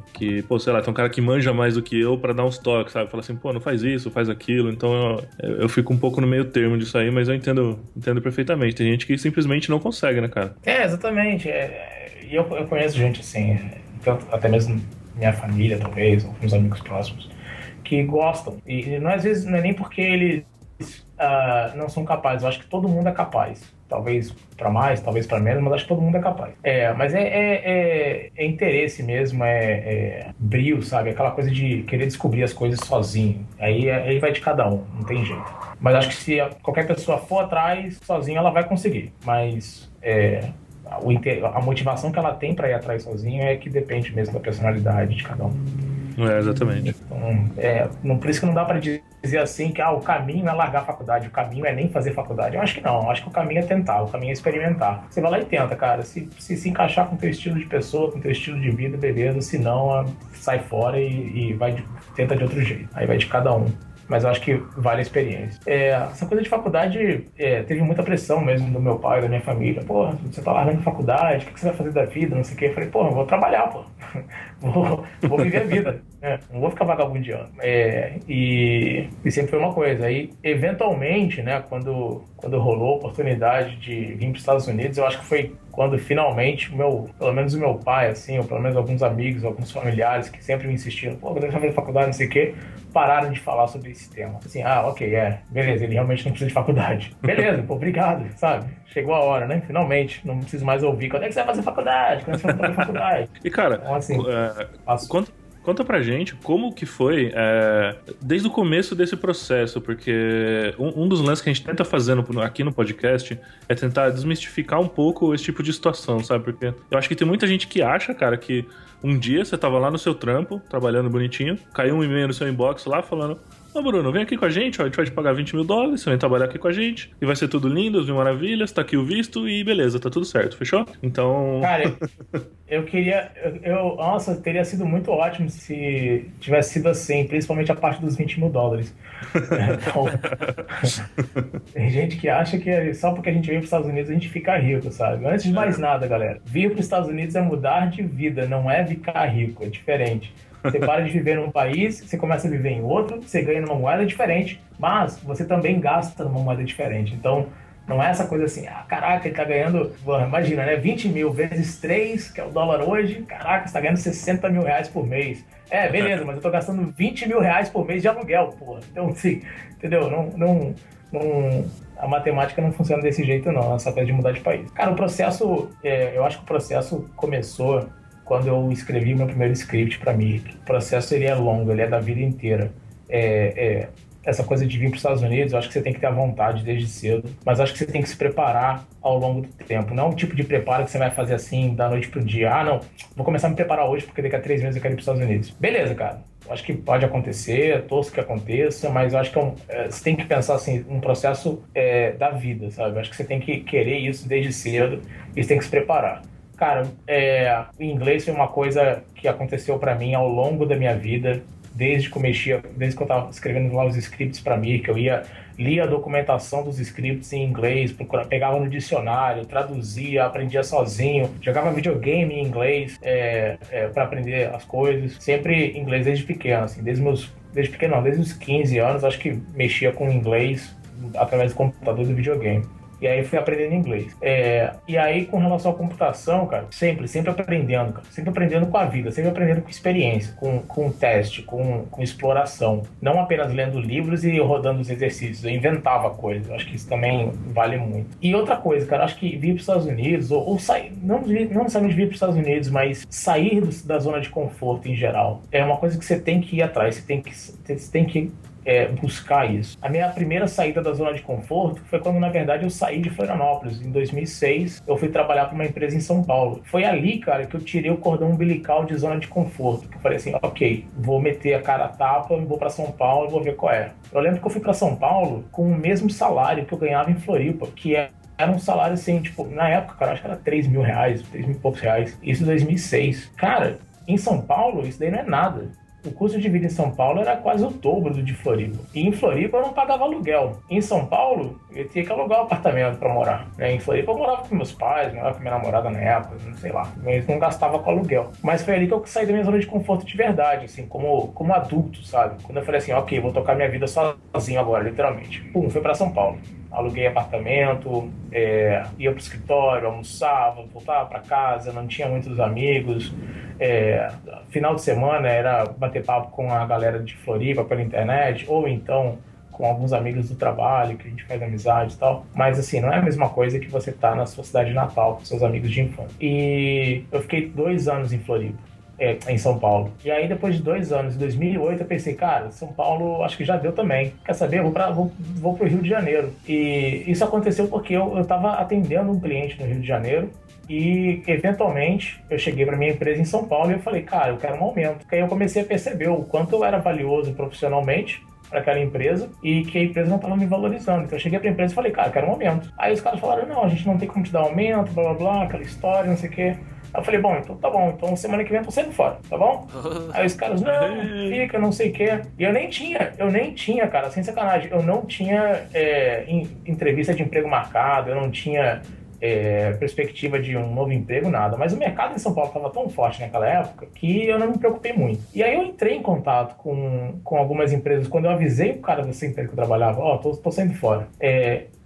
pô, sei lá, tem um cara que manja mais do que eu pra dar uns toques, sabe? Fala assim, pô, não faz isso, faz aquilo, então eu fico um pouco no meio termo disso aí, mas eu entendo perfeitamente. Tem gente que simplesmente não consegue, né, cara? Exatamente. E eu conheço gente assim, tanto, até mesmo minha família, talvez, alguns amigos próximos, que gostam. E às vezes não é nem porque eles não são capazes. Eu acho que todo mundo é capaz. Talvez para mais, talvez para menos, mas acho que todo mundo é capaz. Mas é interesse mesmo, brio, sabe? Aquela coisa de querer descobrir as coisas sozinho. Aí vai de cada um, não tem jeito. Mas acho que se qualquer pessoa for atrás, sozinha, ela vai conseguir. Mas a motivação que ela tem para ir atrás sozinha é que depende mesmo da personalidade de cada um. Exatamente. Então, por isso que não dá para dizer assim que o caminho é largar a faculdade, o caminho é nem fazer faculdade. Eu acho que não, eu acho que o caminho é tentar, o caminho é experimentar. Você vai lá e tenta, cara. Se encaixar com o teu estilo de pessoa, com o teu estilo de vida, beleza. Se não, sai fora e tenta de outro jeito. Aí vai de cada um. Mas eu acho que vale a experiência. Essa coisa de faculdade teve muita pressão mesmo do meu pai, da minha família. Pô, você tá largando faculdade, o que você vai fazer da vida, não sei o quê. Eu falei, pô, eu vou trabalhar, pô. vou viver a vida. Não vou ficar vagabundeando. E sempre foi uma coisa. Aí, eventualmente, né, quando rolou a oportunidade de vir para os Estados Unidos, eu acho que foi quando finalmente, pelo menos o meu pai, assim, ou pelo menos alguns amigos, alguns familiares que sempre me insistiram, pô, você vai fazer faculdade, não sei o quê, pararam de falar sobre esse tema. Assim, ok, beleza, ele realmente não precisa de faculdade. Beleza, pô, obrigado, sabe? Chegou a hora, né? Finalmente, não preciso mais ouvir. Quando é que você vai fazer faculdade? Quando é que você vai fazer faculdade? E, cara, então, assim, Conta pra gente como que foi desde o começo desse processo, porque um dos lances que a gente tenta fazer aqui no podcast é tentar desmistificar um pouco esse tipo de situação, sabe? Porque eu acho que tem muita gente que acha, cara, que um dia você tava lá no seu trampo, trabalhando bonitinho, caiu um e-mail no seu inbox lá falando: ô Bruno, vem aqui com a gente vai te pagar $20 mil, você vem trabalhar aqui com a gente, e vai ser tudo lindo, mil maravilhas, tá aqui o visto e beleza, tá tudo certo, fechou? Então... Cara, nossa, teria sido muito ótimo se tivesse sido assim, principalmente a parte dos $20 mil. Então, tem gente que acha que só porque a gente veio para os Estados Unidos a gente fica rico, sabe? Antes de mais nada, galera, vir para os Estados Unidos é mudar de vida, não é ficar rico, é diferente. Você para de viver num país, você começa a viver em outro, você ganha numa moeda diferente, mas você também gasta numa moeda diferente. Então, não é essa coisa assim, caraca, ele tá ganhando, imagina, né, 20 mil vezes 3, que é o dólar hoje, caraca, você tá ganhando $60 mil por mês. Beleza, mas eu tô gastando $20 mil por mês de aluguel, porra. Então, assim, entendeu? A matemática não funciona desse jeito, não, essa coisa de mudar de país. Cara, o processo, eu acho que o processo começou quando eu escrevi meu primeiro script para mim. O processo ele é longo, ele é da vida inteira. essa coisa de vir para os Estados Unidos, eu acho que você tem que ter a vontade desde cedo, mas acho que você tem que se preparar ao longo do tempo. Não é um tipo de preparo que você vai fazer assim, da noite pro dia. Ah, não, vou começar a me preparar hoje porque daqui a 3 meses eu quero ir para os Estados Unidos. Beleza, cara. Eu acho que pode acontecer, torço que aconteça, mas eu acho que você tem que pensar assim, um processo da vida, sabe? Eu acho que você tem que querer isso desde cedo e você tem que se preparar. Cara, o inglês foi uma coisa que aconteceu para mim ao longo da minha vida, desde que eu tava escrevendo lá os scripts para mim, que eu lia a documentação dos scripts em inglês, pegava no dicionário, traduzia, aprendia sozinho, jogava videogame em inglês para aprender as coisas, sempre inglês desde pequeno, assim, desde os 15 anos, acho que mexia com inglês através do computador e do videogame. E aí fui aprendendo inglês. E aí, com relação à computação, cara, sempre aprendendo, cara. Sempre aprendendo com a vida, sempre aprendendo com experiência, com teste, com exploração. Não apenas lendo livros e rodando os exercícios. Eu inventava coisas. Eu acho que isso também vale muito. E outra coisa, cara, acho que vir para os Estados Unidos, ou sair, não necessariamente vir para os Estados Unidos, mas sair da zona de conforto em geral, é uma coisa que você tem que ir atrás, você tem que buscar isso. A minha primeira saída da zona de conforto foi quando, na verdade, eu saí de Florianópolis. Em 2006, eu fui trabalhar para uma empresa em São Paulo. Foi ali, cara, que eu tirei o cordão umbilical de zona de conforto. Que eu falei assim, ok, vou meter a cara a tapa, vou para São Paulo, vou ver qual é. Eu lembro que eu fui para São Paulo com o mesmo salário que eu ganhava em Floripa, que era um salário assim, tipo, na época, cara, acho que era 3 mil reais, 3 mil e poucos reais. Isso em 2006. Cara, em São Paulo, isso daí não é nada. O custo de vida em São Paulo era quase o dobro do de Floripa. E em Floripa eu não pagava aluguel. Em São Paulo, eu tinha que alugar um apartamento para morar. Em Floripa eu morava com meus pais, morava com minha namorada na época, não sei lá. Mas não gastava com aluguel. Mas foi ali que eu saí da minha zona de conforto de verdade, assim, como adulto, sabe? Quando eu falei assim, ok, vou tocar minha vida sozinho agora, literalmente. Pum, fui para São Paulo. Aluguei apartamento, ia pro escritório, almoçava, voltava para casa, não tinha muitos amigos. Final de semana era bater papo com a galera de Floripa pela internet, ou então com alguns amigos do trabalho, que a gente faz amizade e tal. Mas assim, não é a mesma coisa que você tá na sua cidade natal, com seus amigos de infância. E eu fiquei 2 anos em Floripa. Em São Paulo. E aí, depois de 2 anos, em 2008, eu pensei, cara, São Paulo acho que já deu também. Quer saber? Vou pro Rio de Janeiro. E isso aconteceu porque eu tava atendendo um cliente no Rio de Janeiro e, eventualmente, eu cheguei pra minha empresa em São Paulo e eu falei, cara, eu quero um aumento. Porque aí eu comecei a perceber o quanto eu era valioso profissionalmente para aquela empresa e que a empresa não estava me valorizando. Então eu cheguei para a empresa e falei, cara, eu quero um aumento. Aí os caras falaram, não, a gente não tem como te dar aumento, blá blá blá, aquela história, não sei o quê. Aí eu falei, bom, então tá bom, então semana que vem eu tô saindo fora, tá bom? Aí os caras, não, fica, não sei o quê. E eu nem tinha, cara, sem sacanagem, eu não tinha entrevista de emprego marcado, eu não tinha perspectiva de um novo emprego, nada. Mas o mercado em São Paulo estava tão forte naquela época que eu não me preocupei muito. E aí eu entrei em contato com algumas empresas. Quando eu avisei o cara dessa empresa que eu trabalhava, tô saindo fora.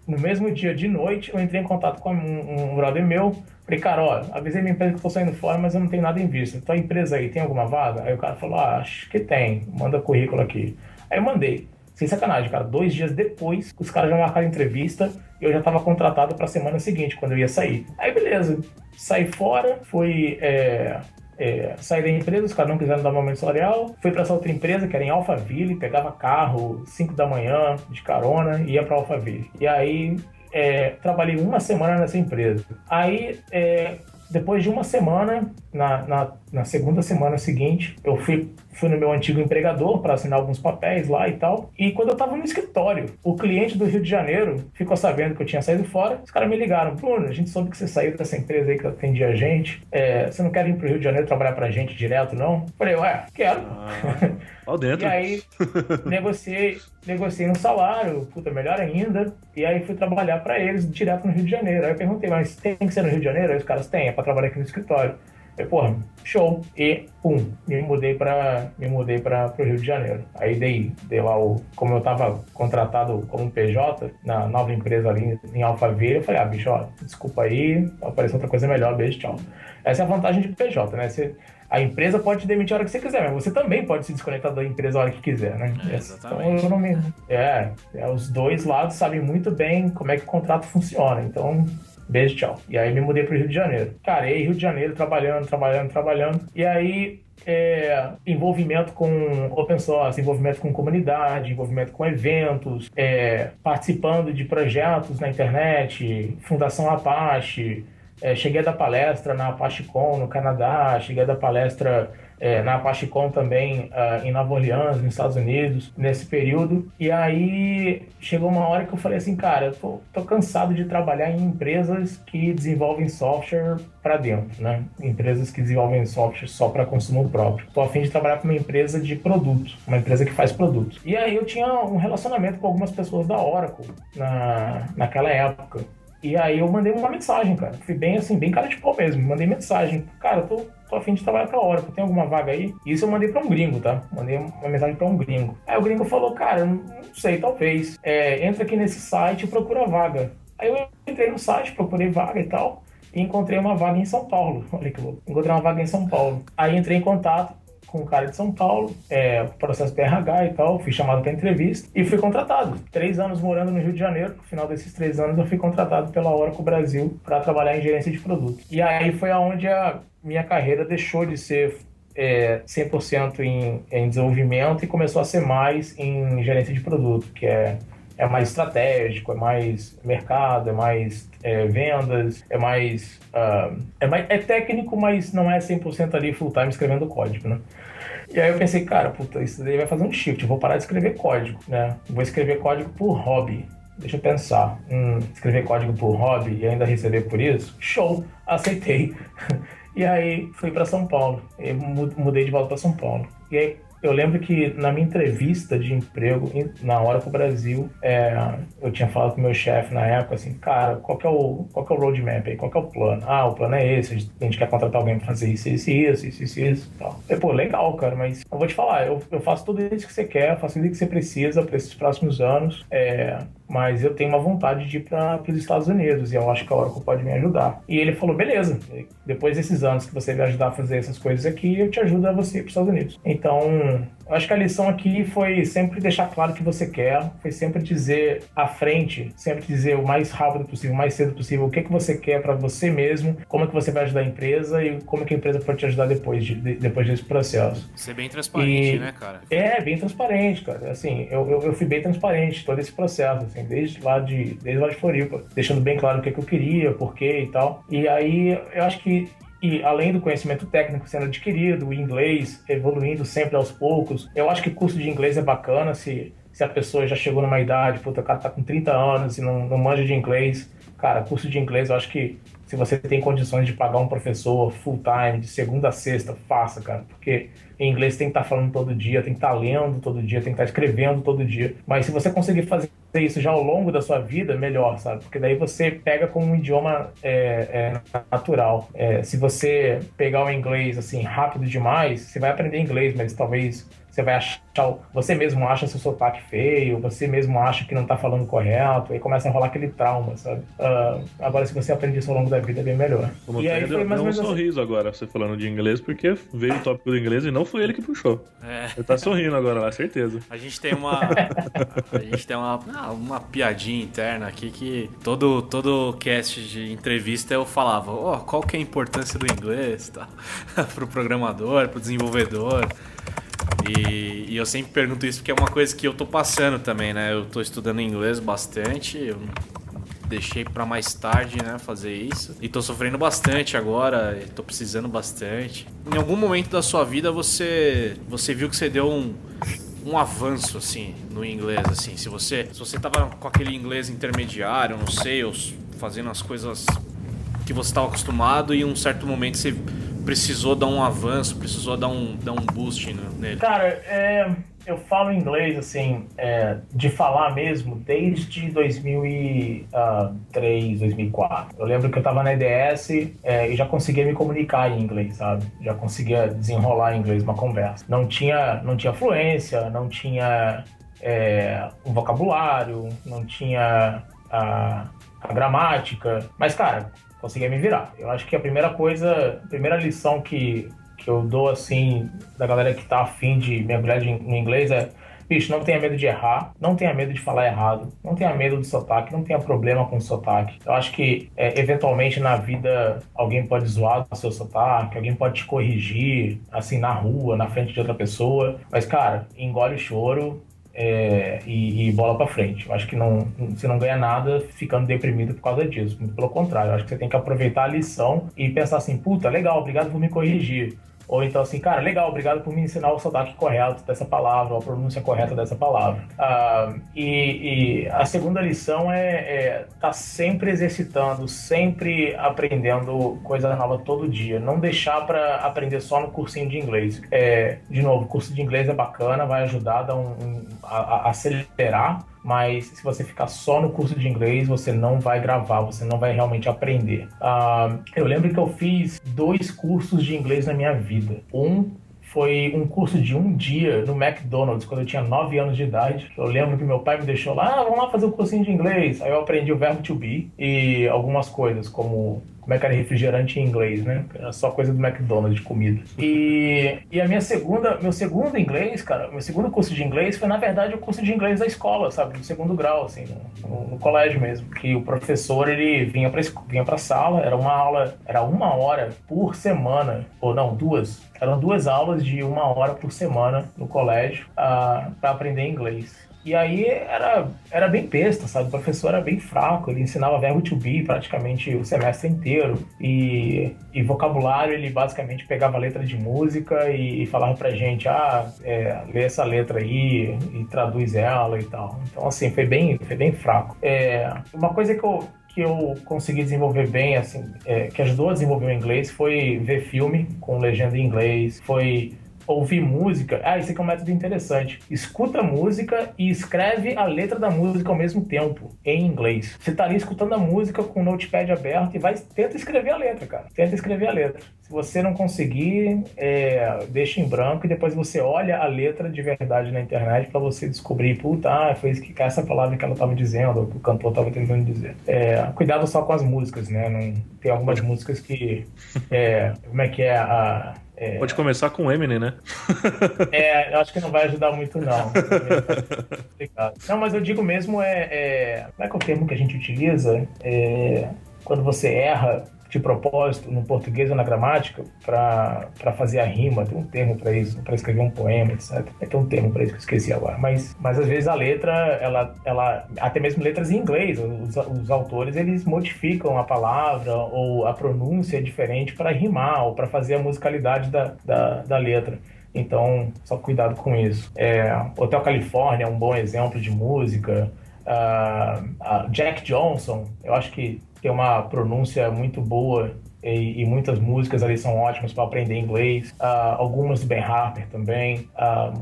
No mesmo dia de noite, eu entrei em contato com um brother meu. Falei, cara, avisei minha empresa que eu tô saindo fora, mas eu não tenho nada em vista. Então a empresa aí tem alguma vaga? Aí o cara falou, acho que tem. Manda currículo aqui. Aí eu mandei. Sem sacanagem, cara. 2 dias depois, os caras já marcaram entrevista e eu já tava contratado pra semana seguinte, quando eu ia sair. Aí, beleza. Saí fora, fui... saí da empresa, os caras não quiseram dar um aumento salarial. Fui pra essa outra empresa, que era em Alphaville, pegava carro 5 da manhã, de carona, e ia pra Alphaville. E aí, trabalhei 1 semana nessa empresa. Aí... depois de 1 semana, na segunda semana seguinte, eu fui no meu antigo empregador para assinar alguns papéis lá e tal. E quando eu tava no escritório, o cliente do Rio de Janeiro ficou sabendo que eu tinha saído fora. Os caras me ligaram, Bruno, a gente soube que você saiu dessa empresa aí que atendia a gente. Você não quer vir pro Rio de Janeiro trabalhar pra gente direto, não? Falei, quero. Ó dentro. E aí, negociei um salário, melhor ainda. E aí fui trabalhar pra eles direto no Rio de Janeiro. Aí eu perguntei, mas tem que ser no Rio de Janeiro? Aí os caras, tem, é pra trabalhar aqui no escritório. Eu falei, show. E, me mudei pro Rio de Janeiro. Aí dei lá como eu tava contratado como PJ na nova empresa ali em Alphaville, eu falei, bicho, desculpa aí, apareceu outra coisa melhor, beijo, tchau. Essa é a vantagem de PJ, né? A empresa pode te demitir a hora que você quiser, mas você também pode se desconectar da empresa a hora que quiser, né? Exatamente. Então, os dois lados sabem muito bem como é que o contrato funciona. Então, beijo, tchau. E aí me mudei pro Rio de Janeiro. Cara, e aí Rio de Janeiro, trabalhando. E aí envolvimento com open source, envolvimento com comunidade, envolvimento com eventos, participando de projetos na internet, Fundação Apache. Cheguei a dar palestra na ApacheCon no Canadá, cheguei a dar palestra na ApacheCon também em Nova Orleans, nos Estados Unidos, nesse período. E aí chegou uma hora que eu falei assim, cara, eu tô cansado de trabalhar em empresas que desenvolvem software para dentro, né? Empresas que desenvolvem software só para consumo próprio. Tô a fim de trabalhar com uma empresa de produto, uma empresa que faz produto. E aí eu tinha um relacionamento com algumas pessoas da Oracle naquela época. E aí eu mandei uma mensagem, cara. Fui bem assim, bem cara de pau mesmo. Mandei mensagem. Cara, tô a fim de trabalhar com a Oracle. Tem alguma vaga aí? E isso eu mandei pra um gringo, tá? Mandei uma mensagem pra um gringo. Aí o gringo falou, cara, não sei, talvez. Entra aqui nesse site e procura vaga. Aí eu entrei no site, procurei vaga e tal. E encontrei uma vaga em São Paulo. Olha que louco. Encontrei uma vaga em São Paulo. Aí entrei em contato com um cara de São Paulo, processo PRH e tal, fui chamado para entrevista e fui contratado. 3 anos morando no Rio de Janeiro, no final desses 3 anos eu fui contratado pela Oracle Brasil para trabalhar em gerência de produto. E aí foi aonde a minha carreira deixou de ser 100% em desenvolvimento e começou a ser mais em gerência de produto, que é mais estratégico, é mais mercado, é mais vendas, é técnico, mas não é 100% ali full time escrevendo código, né? E aí eu pensei, cara, puta, isso daí vai fazer um shift, eu vou parar de escrever código, né? Vou escrever código por hobby. Deixa eu pensar, escrever código por hobby e ainda receber por isso? Show, aceitei. E aí fui para São Paulo, mudei de volta para São Paulo. E aí eu lembro que na minha entrevista de emprego na Oracle Brasil, eu tinha falado com o meu chefe na época assim, cara, qual que é o roadmap aí? Qual que é o plano? Ah, o plano é esse, a gente quer contratar alguém para fazer isso. Tal. Eu, pô, legal, cara, mas eu vou te falar, eu faço tudo isso que você quer, faço tudo que você precisa para esses próximos anos, mas eu tenho uma vontade de ir para os Estados Unidos e eu acho que a Oracle pode me ajudar. E ele falou, beleza, depois desses anos que você vai ajudar a fazer essas coisas aqui, eu te ajudo a você ir para os Estados Unidos. Então, eu acho que a lição aqui foi sempre deixar claro o que você quer, foi sempre dizer à frente, sempre dizer o mais rápido possível, o mais cedo possível, o que você quer para você mesmo, como é que você vai ajudar a empresa e como é que a empresa pode te ajudar depois desse processo. Ser bem transparente, né, cara? Bem transparente, cara. Assim, eu fui bem transparente todo esse processo, assim, desde lá de Floripa, deixando bem claro o que eu queria, por quê e tal. E aí, eu acho que além do conhecimento técnico sendo adquirido, o inglês evoluindo sempre aos poucos, eu acho que curso de inglês é bacana se a pessoa já chegou numa idade, puta, o cara tá com 30 anos e não manja de inglês. Cara, curso de inglês, eu acho que se você tem condições de pagar um professor full time, de segunda a sexta, faça, cara, porque em inglês tem que estar falando todo dia, tem que estar lendo todo dia, tem que estar escrevendo todo dia. Mas se você conseguir fazer isso já ao longo da sua vida, melhor, sabe? Porque daí você pega como um idioma natural. Se você pegar o inglês assim rápido demais, você vai aprender inglês, mas talvez você vai achar, você mesmo acha seu sotaque feio, você mesmo acha que não tá falando correto, aí começa a rolar aquele trauma, sabe? Agora, se você aprende isso ao longo da vida, é bem melhor. E aí foi mais ou menos um sorriso agora, você falando de inglês, porque veio o tópico do inglês e não foi ele que puxou. Ele tá sorrindo agora lá, certeza. A gente tem uma piadinha interna aqui que todo cast de entrevista eu falava, qual que é a importância do inglês, tá? Pro programador, pro desenvolvedor. E eu sempre pergunto isso porque é uma coisa que eu tô passando também, né? Eu tô estudando inglês bastante, eu deixei pra mais tarde, né, fazer isso. E tô sofrendo bastante agora, tô precisando bastante. Em algum momento da sua vida você viu que você deu um avanço, assim, no inglês, assim. Se você tava com aquele inglês intermediário, não sei, ou fazendo as coisas que você estava acostumado e em um certo momento você precisou dar um avanço, precisou dar um boost nele? Cara, eu falo inglês, assim, de falar mesmo, desde 2003, 2004. Eu lembro que eu tava na EDS e já conseguia me comunicar em inglês, sabe? Já conseguia desenrolar em inglês uma conversa. Não tinha fluência, não tinha um vocabulário, não tinha a gramática, mas, cara, conseguia me virar. Eu acho que a primeira lição que eu dou, assim, da galera que tá afim de mergulhar no inglês bicho, não tenha medo de errar, não tenha medo de falar errado, não tenha medo do sotaque, não tenha problema com o sotaque. Eu acho que, eventualmente, na vida, alguém pode zoar o seu sotaque, alguém pode te corrigir, assim, na rua, na frente de outra pessoa. Mas, cara, engole o choro, e bola pra frente. Eu acho que você não ganha nada ficando deprimido por causa disso. Muito pelo contrário, eu acho que você tem que aproveitar a lição e pensar assim, puta, legal, obrigado por me corrigir. Ou então assim, cara, legal, obrigado por me ensinar o sotaque correto dessa palavra, ou a pronúncia correta dessa palavra. E a segunda lição é tá sempre exercitando, sempre aprendendo coisa nova todo dia. Não deixar para aprender só no cursinho de inglês. De novo, o curso de inglês é bacana, vai ajudar a acelerar, mas se você ficar só no curso de inglês, você não vai gravar, você não vai realmente aprender. Eu lembro que eu fiz 2 cursos de inglês na minha vida. Um foi um curso de um dia no McDonald's, quando eu tinha 9 anos de idade. Eu lembro que meu pai me deixou lá, vamos lá fazer um cursinho de inglês. Aí eu aprendi o verbo to be e algumas coisas, como é que era refrigerante em inglês, né? Era só coisa do McDonald's, de comida. E meu segundo inglês, cara, meu segundo curso de inglês foi, na verdade, o curso de inglês da escola, sabe? Do segundo grau, assim, no colégio mesmo. Que o professor, ele vinha pra sala, era uma hora por semana, ou não, 2. Eram 2 aulas de 1 hora por semana no colégio para aprender inglês. E aí era bem besta, sabe? O professor era bem fraco, ele ensinava verbo to be praticamente o semestre inteiro. E vocabulário, ele basicamente pegava a letra de música e falava pra gente, lê essa letra aí e traduz ela e tal. Então, assim, foi bem fraco. Uma coisa que eu consegui desenvolver bem, assim, que ajudou a desenvolver o inglês, foi ver filme com legenda em inglês, foi ouvir música. Isso aqui é um método interessante. Escuta a música e escreve a letra da música ao mesmo tempo, em inglês. Você tá ali escutando a música com o notepad aberto e tenta escrever a letra, cara. Tenta escrever a letra. Se você não conseguir, deixa em branco e depois você olha a letra de verdade na internet pra você descobrir, foi essa palavra que ela tava dizendo, ou que o cantor tava tentando dizer. Cuidado só com as músicas, né? Tem algumas músicas que... como é que é a... Pode começar com Eminem, né? Eu acho que não vai ajudar muito, não. Não, mas eu digo mesmo, como é que é o termo que a gente utiliza? Quando você erra de propósito no português ou na gramática para fazer a rima, tem um termo para isso, para escrever um poema, etc. Tem um termo para isso que eu esqueci agora. Mas às vezes a letra, ela até mesmo letras em inglês, os autores, eles modificam a palavra ou a pronúncia é diferente para rimar ou para fazer a musicalidade da letra. Então, só cuidado com isso. Hotel California é um bom exemplo de música. Jack Johnson, eu acho que tem uma pronúncia muito boa e muitas músicas ali são ótimas para aprender inglês. Algumas do Ben Harper também.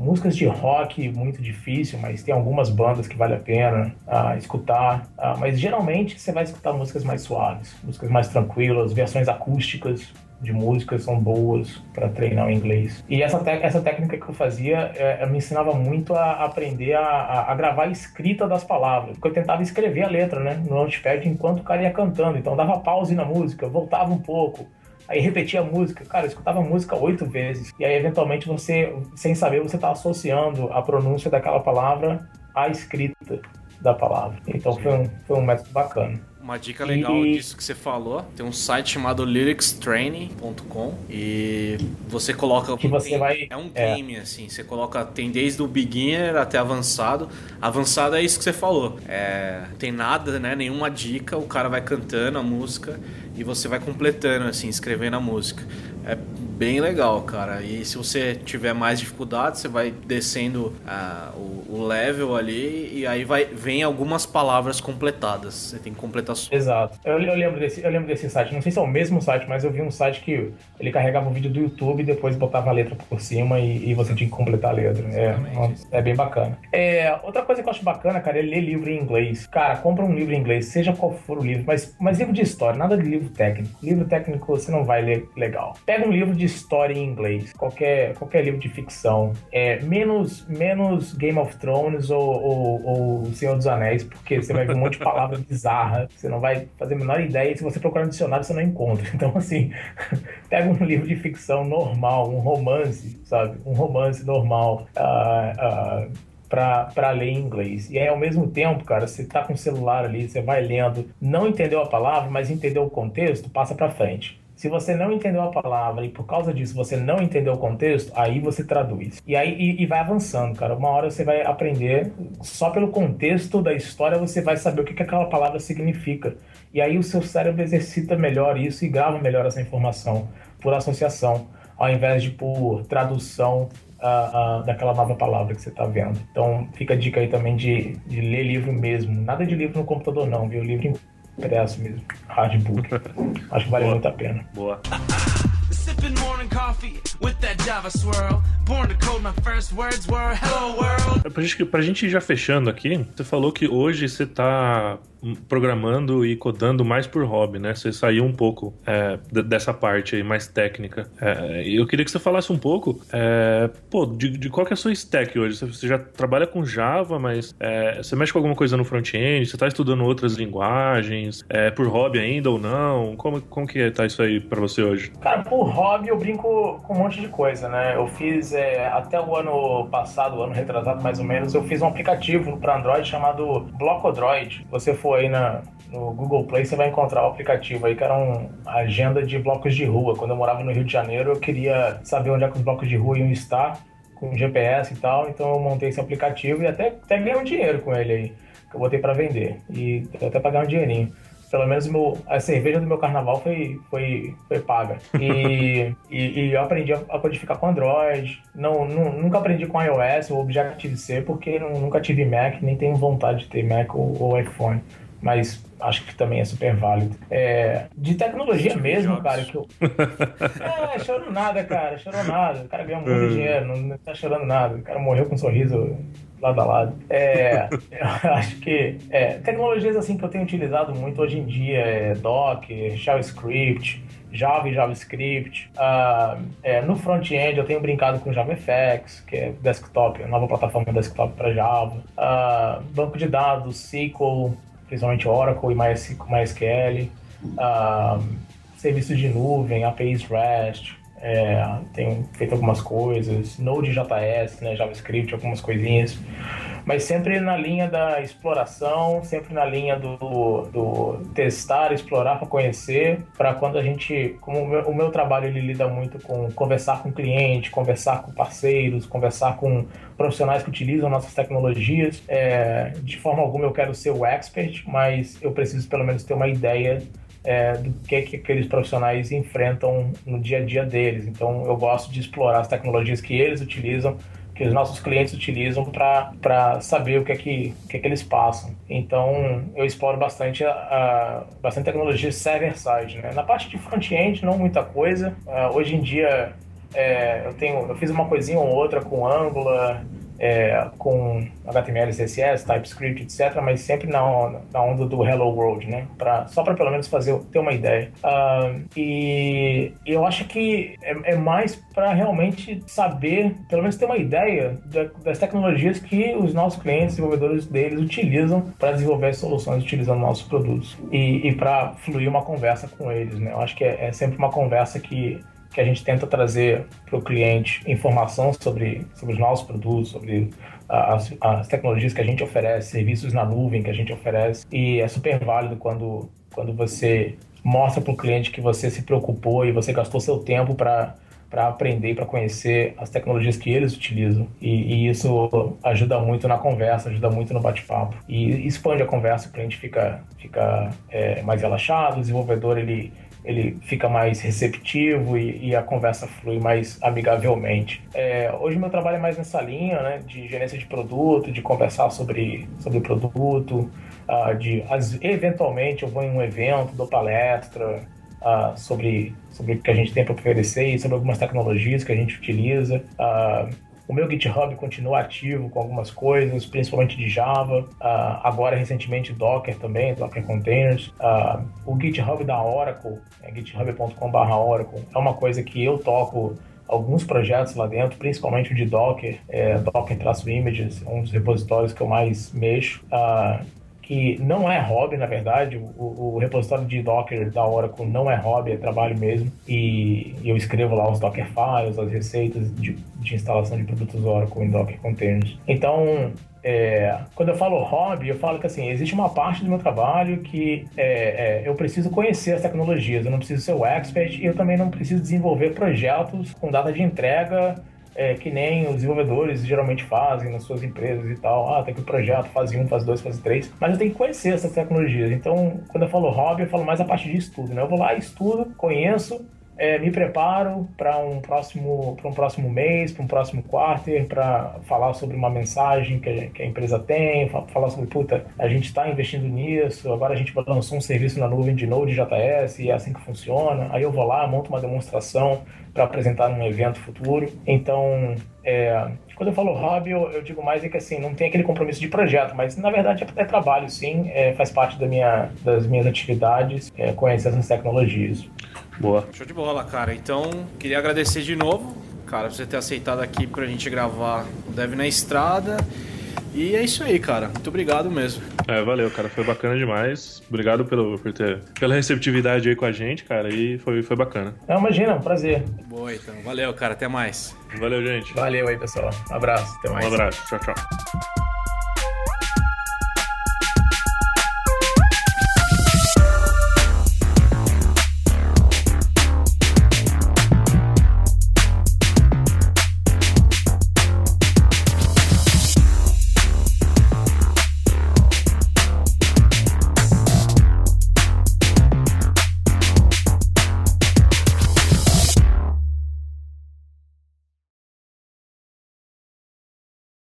Músicas de rock muito difícil, mas tem algumas bandas que vale a pena escutar. Mas geralmente você vai escutar músicas mais suaves, músicas mais tranquilas, versões acústicas de músicas são boas para treinar o inglês. E essa técnica que eu fazia me ensinava muito a aprender a gravar a escrita das palavras. Porque eu tentava escrever a letra, né, no notepad enquanto o cara ia cantando. Então eu dava pause na música, voltava um pouco, aí repetia a música. Cara, eu escutava a música 8 vezes. E aí, eventualmente, você, sem saber, você tá associando a pronúncia daquela palavra à escrita da palavra. Então foi um método bacana. Uma dica legal disso que você falou, tem um site chamado lyricstraining.com e você coloca... Que você vai... É um game, assim, você coloca, tem desde o beginner até avançado. Avançado é isso que você falou. Não tem nada, né, nenhuma dica, o cara vai cantando a música e você vai completando, assim, escrevendo a música. É bem legal, cara. E se você tiver mais dificuldade, você vai descendo o level ali e aí vem algumas palavras completadas. Você tem que completar. Exato. Eu lembro desse site. Não sei se é o mesmo site, mas eu vi um site que ele carregava um vídeo do YouTube e depois botava a letra por cima e você tinha que completar a letra. É bem bacana. Outra coisa que eu acho bacana, cara, é ler livro em inglês. Cara, compra um livro em inglês, seja qual for o livro, mas livro de história, nada de livro técnico. Livro técnico você não vai ler legal. Pega um livro de história em inglês, qualquer livro de ficção. Menos Game of Thrones ou Senhor dos Anéis, porque você vai ver um monte de palavra bizarra, você não vai fazer a menor ideia, e se você procurar no dicionário você não encontra. Então, assim, pega um livro de ficção normal, um romance, sabe? Um romance normal. para ler em inglês. E aí, ao mesmo tempo, cara, você tá com o celular ali, você vai lendo, não entendeu a palavra, mas entendeu o contexto, passa para frente. Se você não entendeu a palavra e por causa disso você não entendeu o contexto, aí você traduz. E aí e vai avançando, cara. Uma hora você vai aprender, só pelo contexto da história você vai saber o que aquela palavra significa. E aí o seu cérebro exercita melhor isso e grava melhor essa informação por associação, ao invés de por tradução daquela nova palavra que você está vendo. Então fica a dica aí também de ler livro mesmo. Nada de livro no computador não, viu? Livro impresso mesmo, hardbook. Acho que vale muito a pena. Boa. Sipping morning coffee with that Java swirl. Born to code, my first words were hello world. Pra gente ir já fechando aqui, você falou que hoje você tá programando e codando mais por hobby, né? Você saiu um pouco dessa parte aí mais técnica. E eu queria que você falasse um pouco de qual que é a sua stack hoje. Você já trabalha com Java, mas você mexe com alguma coisa no front-end? Você tá estudando outras linguagens? Por hobby ainda ou não? Como que tá isso aí pra você hoje? Cara, por hobby eu brinco com um monte de coisa, né? Eu fiz até o ano passado, o ano retrasado mais ou menos, eu fiz um aplicativo para Android chamado Blocodroid. Você for aí no Google Play, você vai encontrar o aplicativo aí, que era uma agenda de blocos de rua. Quando eu morava no Rio de Janeiro, eu queria saber onde é que os blocos de rua iam estar, com GPS e tal, então eu montei esse aplicativo e até ganhei um dinheiro com ele aí, que eu botei para vender, e até pagar um dinheirinho. Pelo menos a cerveja do meu carnaval foi paga. E eu aprendi a codificar com Android. Nunca aprendi com iOS ou Objective-C, porque nunca tive Mac, nem tenho vontade de ter Mac ou iPhone. Mas acho que também é super válido. De tecnologia mesmo, cara, que eu... chorou nada, cara. Chorou nada. O cara ganhou muito dinheiro, não tá chorando nada. O cara morreu com um sorriso lado a lado. Eu acho que tecnologias assim que eu tenho utilizado muito hoje em dia é Docker, Shell Script, Java e JavaScript. No front-end eu tenho brincado com JavaFX, que é desktop, a nova plataforma desktop para Java. Banco de dados, SQL, principalmente Oracle e MySQL. Serviços de nuvem, APIs REST. Tenho feito algumas coisas, Node.js, né, JavaScript, algumas coisinhas, mas sempre na linha da exploração, sempre na linha do testar, explorar para conhecer, para quando a gente, como o meu trabalho ele lida muito com conversar com cliente, conversar com parceiros, conversar com profissionais que utilizam nossas tecnologias. De forma alguma eu quero ser o expert, mas eu preciso pelo menos ter uma ideia do que aqueles profissionais enfrentam no dia a dia deles. Então eu gosto de explorar as tecnologias que eles utilizam, que os nossos clientes utilizam para saber o que é que eles passam. Então eu exploro bastante tecnologia server-side, né? Na parte de front-end não muita coisa. Hoje em dia eu fiz uma coisinha ou outra com Angular, com HTML, CSS, TypeScript, etc., mas sempre na onda do Hello World, né? Só para pelo menos ter uma ideia. E eu acho que é mais para realmente saber, pelo menos ter uma ideia das tecnologias que os nossos clientes, desenvolvedores deles, utilizam para desenvolver soluções utilizando nossos produtos e para fluir uma conversa com eles, né? Eu acho que é sempre uma conversa que a gente tenta trazer para o cliente informação sobre os nossos produtos, sobre as tecnologias que a gente oferece, serviços na nuvem que a gente oferece. E é super válido quando você mostra para o cliente que você se preocupou e você gastou seu tempo para aprender, para conhecer as tecnologias que eles utilizam. E isso ajuda muito na conversa, ajuda muito no bate-papo. E expande a conversa, o cliente fica mais relaxado, o desenvolvedor ele fica mais receptivo e a conversa flui mais amigavelmente. Hoje o meu trabalho é mais nessa linha, né, de gerência de produto, de conversar sobre o produto, eventualmente eu vou em um evento, dou palestra sobre o que a gente tem para oferecer e sobre algumas tecnologias que a gente utiliza. O meu GitHub continua ativo com algumas coisas, principalmente de Java. Agora, recentemente, Docker também, Docker Containers. O GitHub da Oracle, github.com/Oracle, é uma coisa que eu toco alguns projetos lá dentro, principalmente o de Docker, Docker-Images, é um dos repositórios que eu mais mexo. que não é hobby, na verdade. O repositório de Docker da Oracle não é hobby, é trabalho mesmo. E eu escrevo lá os Docker Files, as receitas de instalação de produtos Oracle em Docker Containers. Então, quando eu falo hobby, eu falo que assim, existe uma parte do meu trabalho que eu preciso conhecer as tecnologias, eu não preciso ser o expert e eu também não preciso desenvolver projetos com data de entrega que nem os desenvolvedores geralmente fazem nas suas empresas e tal. Tem que o projeto, fase 1, fase 2, fase 3. Mas eu tenho que conhecer essas tecnologias. Então, quando eu falo hobby, eu falo mais a parte de estudo, né? Eu vou lá, estudo, conheço, me preparo para um próximo mês, para um próximo quarter, para falar sobre uma mensagem que a empresa tem, falar sobre, a gente está investindo nisso, agora a gente lançou um serviço na nuvem de Node.js e é assim que funciona. Aí eu vou lá, monto uma demonstração para apresentar num evento futuro. Então, quando eu falo hobby, eu digo mais que assim, não tem aquele compromisso de projeto, mas na verdade é trabalho, sim, faz parte das minhas atividades, conhecer essas tecnologias. Boa. Show de bola, cara. Então, queria agradecer de novo, cara, por você ter aceitado aqui pra gente gravar o Dev na Estrada. E é isso aí, cara. Muito obrigado mesmo. Valeu, cara. Foi bacana demais. Obrigado pela receptividade aí com a gente, cara. E foi bacana. Não, imagina, um prazer. Boa, então. Valeu, cara. Até mais. Valeu, gente. Valeu aí, pessoal. Um abraço. Até mais. Um abraço. Tchau, tchau.